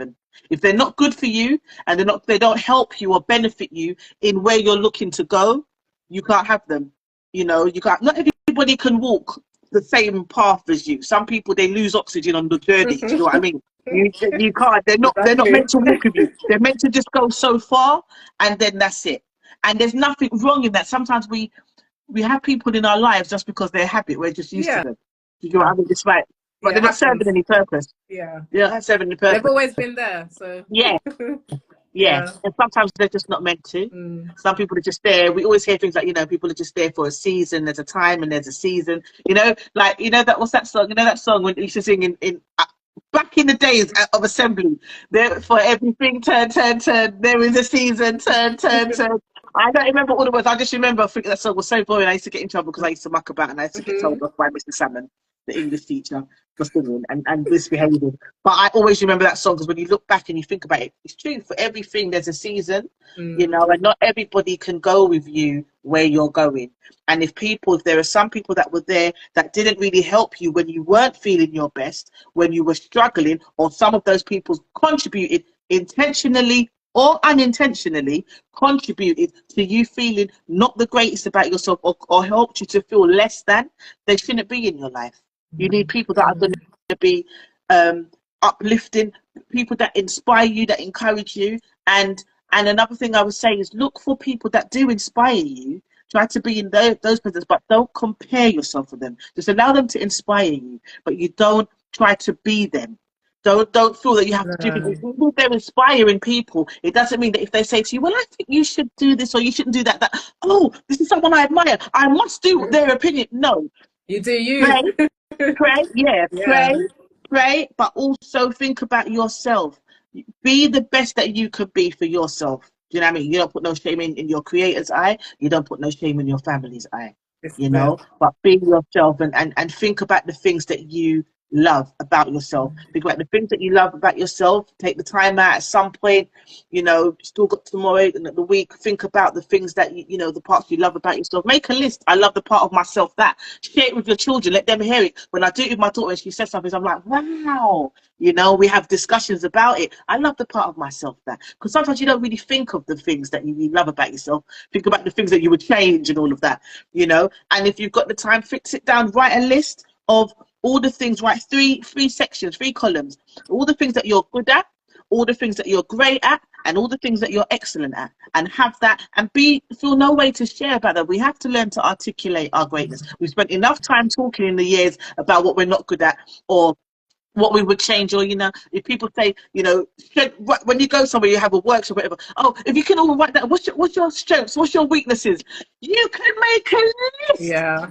S1: If they're not good for you and they don't help you or benefit you in where you're looking to go, you can't have them. You know, you can't. Not everybody can walk the same path as you. Some people, they lose oxygen on the journey. Do you know what I mean? You can't. They're not meant to walk with you. They're meant to just go so far, and then that's it. And there's nothing wrong in that. Sometimes we have people in our lives just because they're habit. We're just used to them. You know what I mean? It's like, but they're not serving any purpose.
S2: Yeah.
S1: They're not serving any purpose.
S2: They've always been there. So
S1: yeah. And sometimes they're just not meant to. Some people are just there. We always hear things like, you know, people are just there for a season. There's a time and there's a season. You know, like, you know, what's that song? You know that song when you used to sing in back in the days of assembly, there for everything turn, there is a season, turn. I don't remember all the words. I just remember I think that song was so boring. I used to get in trouble because I used to muck about and I used to get told off by Mr. Salmon, the English teacher, for singing and misbehaving. But I always remember that song because when you look back and you think about it, it's true. For everything, there's a season, you know, and not everybody can go with you where you're going. And if there are some people that were there that didn't really help you when you weren't feeling your best, when you were struggling, or some of those people contributed intentionally or unintentionally contributed to you feeling not the greatest about yourself or helped you to feel less than, they shouldn't be in your life. You need people that are going to be uplifting, people that inspire you, that encourage you. And another thing I would say is look for people that do inspire you. Try to be in those places, but don't compare yourself with them. Just allow them to inspire you, but you don't try to be them. Don't feel that you have to do it. If they're inspiring people, it doesn't mean that if they say to you, well, I think you should do this or you shouldn't do that, oh, this is someone I admire, I must do their opinion. No.
S2: You do you.
S1: Pray, but also think about yourself. Be the best that you could be for yourself. Do you know what I mean? You don't put no shame in your creator's eye. You don't put no shame in your family's eye. You know, but be yourself and think about the things that you love about yourself. Think about the things that you love about yourself. Take the time out at some point, you know, still got tomorrow and the week. Think about the things that you know, the parts you love about yourself. Make a list. I love the part of myself that. Share it with your children. Let them hear it. When I do it with my daughter and she says something, I'm like, wow. You know, we have discussions about it. I love the part of myself that. Because sometimes you don't really think of the things that you love about yourself. Think about the things that you would change and all of that, you know. And if you've got the time, sit down, write a list of all the things, write three sections, 3 columns, all the things that you're good at, all the things that you're great at, and all the things that you're excellent at, and have that, and feel no way to share about that. We have to learn to articulate our greatness. We've spent enough time talking in the years about what we're not good at or what we would change, or, you know, if people say, you know, when you go somewhere, you have a workshop, whatever. Oh, if you can all write that, what's your strengths, what's your weaknesses? You can make a list.
S2: Yeah.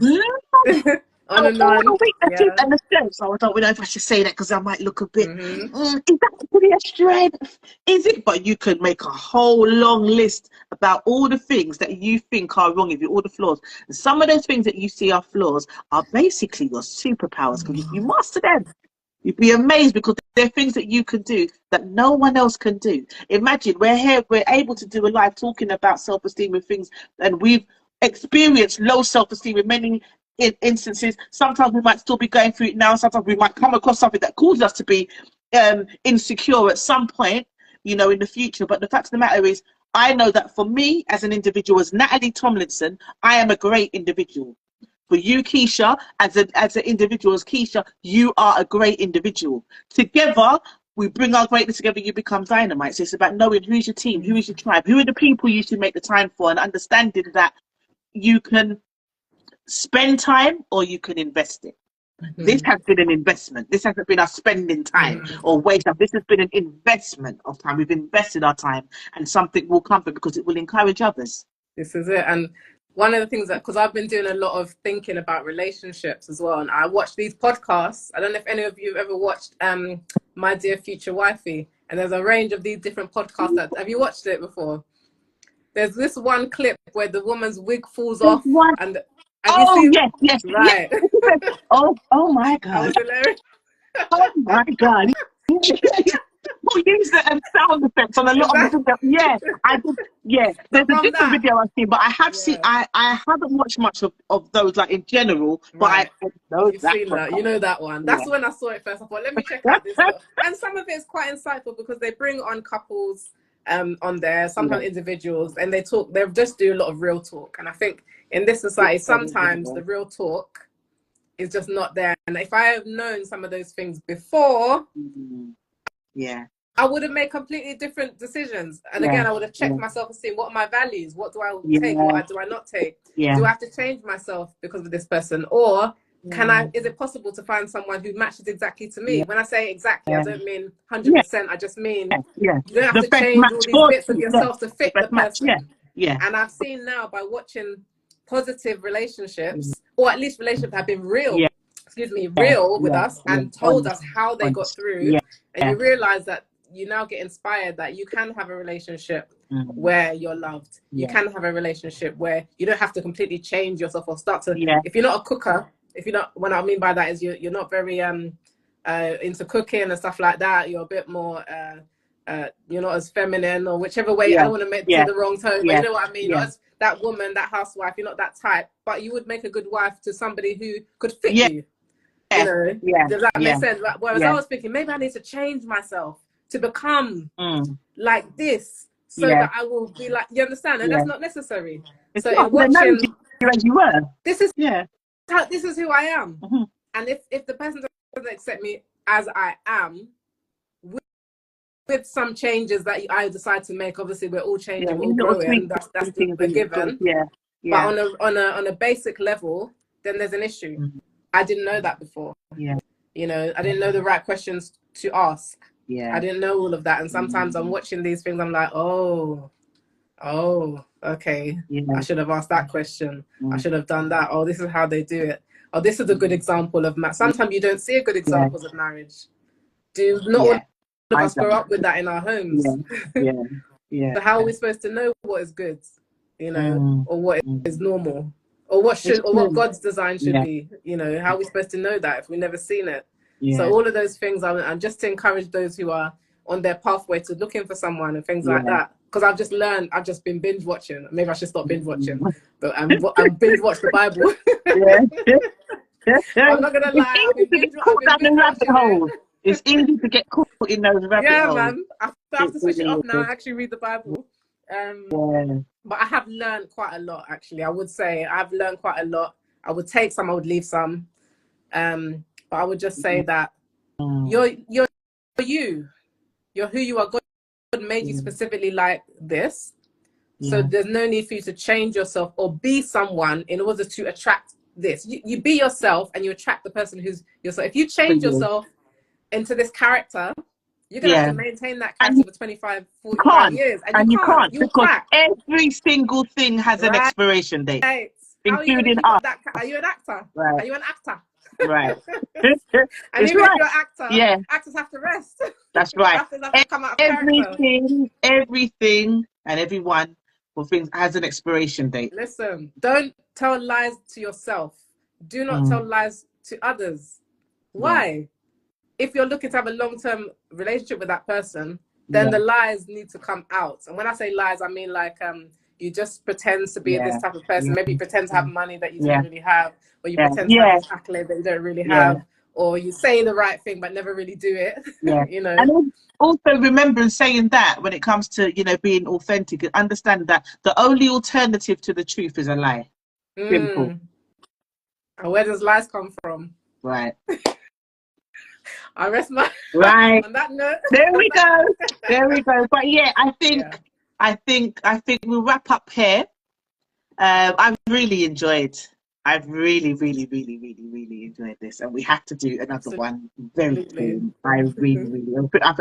S1: On and on. And the strengths. I don't know if I should say that because I might look a bit. Is that really a strength? Is it? But you could make a whole long list about all the things that you think are wrong with you, all the flaws. And some of those things that you see are flaws are basically your superpowers because if you master them, You'd be amazed because there are things that you can do that no one else can do. Imagine we're here, we're able to do a live talking about self-esteem and things, and we've experienced low self-esteem in many instances. Sometimes we might still be going through it now. Sometimes we might come across something that causes us to be insecure at some point, you know, in the future. But the fact of the matter is, I know that for me as an individual, as Natalie Tomlinson, I am a great individual. For you, Keisha, as an individual, as Keisha, you are a great individual. Together, we bring our greatness together, you become dynamite. So it's about knowing who's your team, who is your tribe, who are the people you should make the time for, and understanding that you can spend time or you can invest it. This has been an investment. This hasn't been us spending time or waste time. This has been an investment of time. We've invested our time, and something will come because it will encourage others.
S2: This is it. And one of the things that, because I've been doing a lot of thinking about relationships as well, and I watch these podcasts. I don't know if any of you have ever watched My Dear Future Wifey, and there's a range of these different podcasts. Have you watched it before? There's this one clip where the woman's wig falls off, and
S1: yes,
S2: right.
S1: Yes. oh my God. Oh my God. We'll use the sound effects on a lot of the videos. There's a different video I've seen, but I have seen. I haven't watched much of those, like in general. But I know
S2: you've seen that. You know that one. That's when I saw it first. I thought, let me check out this one. And some of it is quite insightful because they bring on couples on there, sometimes individuals, and they just do a lot of real talk. And I think in this society, sometimes the real talk is just not there. And if I have known some of those things before, I would have made completely different decisions. And again, I would have checked my self-esteem. What are my values? What do I take? What do I not take? Do I have to change myself because of this person? Or is it possible to find someone who matches exactly to me? When I say exactly, I don't mean 100%. I just mean you don't have to change all these bits of yourself to fit the person. And I've seen now by watching positive relationships, or at least relationships that have been real, real with us and told us how they got through. And you realize that you now get inspired that you can have a relationship where you're loved. You can have a relationship where you don't have to completely change yourself or start to, if you're not a cooker, what I mean by that is you're not very into cooking and stuff like that. You're a bit more, you're not as feminine or whichever way. I don't want to make the wrong tone, but you know what I mean? Not as that woman, that housewife, you're not that type, but you would make a good wife to somebody who could fit you. You know, does that make sense? Whereas I was thinking, maybe I need to change myself to become like this, so that I will be like, you understand? And that's not necessary. So in watching, this is who I am. And if the person doesn't accept me as I am, with some changes that I decide to make, obviously we're all changing, we're all growing. That's the given. But on a basic level, then there's an issue. I didn't know that before. You know, I didn't know the right questions to ask. I didn't know all of that. And sometimes I'm watching these things, I'm like, oh, okay. I should have asked that question. I should have done that. Oh, this is how they do it. Oh, this is a good example of marriage. Sometimes you don't see good examples of marriage. Not all of us grow up with that in our homes. So how are we supposed to know what is good, you know, or what is normal, or what God's design should be? You know, how are we supposed to know that if we've never seen it? So all of those things, I'm just to encourage those who are on their pathway to looking for someone and things like that. Because I've just been binge watching. Maybe I should stop binge watching, but I'm binge watch the Bible. I'm not gonna lie.
S1: It's easy to get caught in those rabbit holes.
S2: Man. I have to switch it off now and actually read the Bible. But I have learned quite a lot, actually. I would say I've learned quite a lot. I would take some, I would leave some. But I would just say that you're you. You're who you are. God made you specifically like this. So there's no need for you to change yourself or be someone in order to attract this. You be yourself and you attract the person who's yourself. If you change yourself into this character, you're going to have to maintain that character for 25, 45 years. And you can't.
S1: Because every single thing has an expiration date. Including us.
S2: Are you an actor?
S1: Right.
S2: Are you an actor?
S1: Right.
S2: And even if you're an actor, actors have to rest.
S1: That's right.
S2: Actors have to come out of character.
S1: Everything and everyone has an expiration date.
S2: Listen, don't tell lies to yourself. Do not tell lies to others. Why? if you're looking to have a long-term relationship with that person, then the lies need to come out. And when I say lies, I mean like you just pretend to be this type of person. Maybe you pretend to have money that you don't really have, or you pretend to have this accolade that you don't really have, or you say the right thing but never really do it. You know.
S1: And also remember saying that when it comes to, you know, being authentic, and understand that the only alternative to the truth is a lie. Simple.
S2: And where does lies come from?
S1: Right.
S2: I rest my
S1: on
S2: that note.
S1: There we go. There we go. But yeah, I think we'll wrap up here. I've really enjoyed. I've really enjoyed this, and we have to do another one very soon. I really.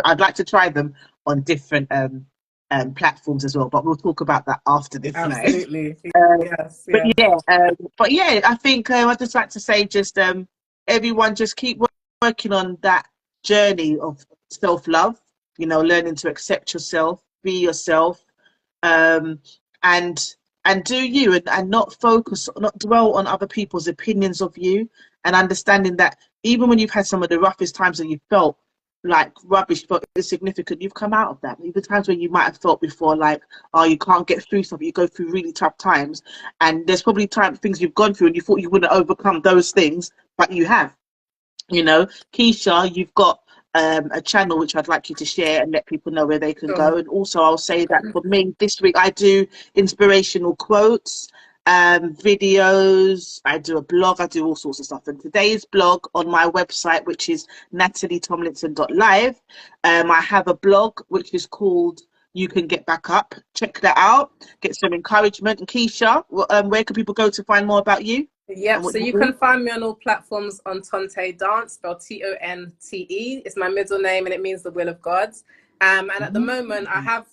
S1: I'd like to try them on different platforms as well, but we'll talk about that after this.
S2: Absolutely.
S1: But yeah, I think I'd just like to say, just everyone, just keep working on that journey of self-love. You know, learning to accept yourself, be yourself, and do you, and not dwell on other people's opinions of you, and understanding that even when you've had some of the roughest times and you felt like rubbish but insignificant, you've come out of that. Even times when you might have felt before like, oh, you can't get through something, you go through really tough times, and there's probably things you've gone through and you thought you wouldn't overcome those things, but you have. You know, Keisha, you've got a channel which I'd like you to share and let people know where they can go. And also I'll say that for me this week I do inspirational quotes, videos, I do a blog, I do all sorts of stuff. And today's blog on my website, which is natalietomlinson.live, I have a blog which is called You Can Get Back Up. Check that out, get some encouragement. And Keisha, where can people go to find more about you?
S2: Yep, so you can find me on all platforms on Tonte Dance, spelled Tonte. It's my middle name and it means the will of God. And at the moment I have,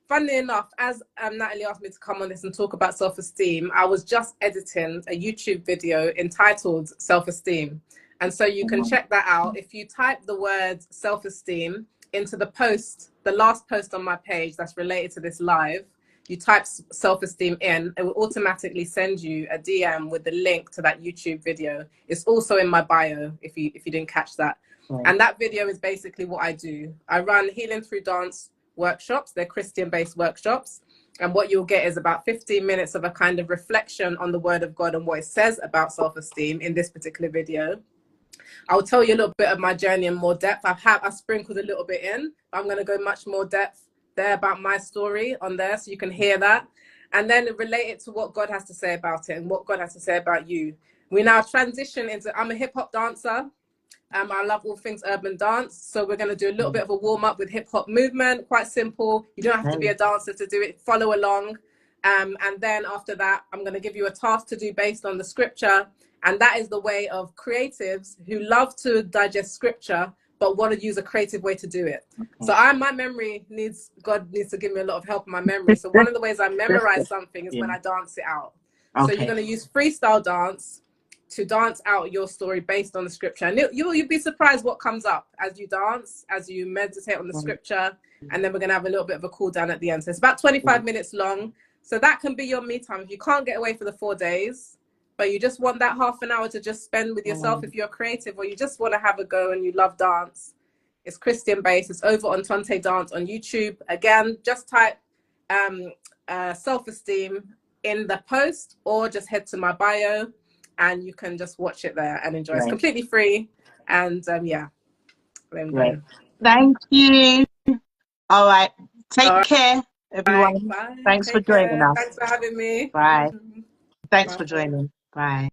S2: funnily enough, as Natalie asked me to come on this and talk about self-esteem, I was just editing a YouTube video entitled Self-Esteem. And so you can check that out. If you type the word self-esteem into the post, the last post on my page that's related to this live, you type self-esteem in, it will automatically send you a DM with the link to that YouTube video. It's also in my bio if you didn't catch that. And that video is basically what I do. I run Healing Through Dance workshops. They're Christian-based workshops. And what you'll get is about 15 minutes of a kind of reflection on the Word of God and what it says about self-esteem in this particular video. I'll tell you a little bit of my journey in more depth. I've sprinkled a little bit in. I'm going to go much more depth there about my story on there, so you can hear that, and then relate it to what God has to say about it and what God has to say about you. We now transition into, I'm a hip-hop dancer. I love all things urban dance, so we're going to do a little bit of a warm-up with hip-hop movement, quite simple. You don't have to be a dancer to do it, follow along. And then after that, I'm going to give you a task to do based on the scripture, and that is the way of creatives who love to digest scripture but want to use a creative way to do it. So my memory God needs to give me a lot of help in my memory. So one of the ways I memorize something is when I dance it out. So you're going to use freestyle dance to dance out your story based on the scripture. And you'll be surprised what comes up as you dance, as you meditate on the scripture. And then we're going to have a little bit of a cool down at the end. So it's about 25 minutes long. So that can be your me time. If you can't get away for the 4 days, but you just want that half an hour to just spend with yourself, if you're creative, or you just want to have a go and you love dance, it's Christian based. It's over on Tonte Dance on YouTube. Again, just type self-esteem in the post, or just head to my bio and you can just watch it there and enjoy. It's completely free. And yeah.
S1: Thank you. All right. Take care, everyone.
S2: Bye.
S1: Thanks for joining us.
S2: Thanks for having me.
S1: Bye. Thanks for joining. Bye.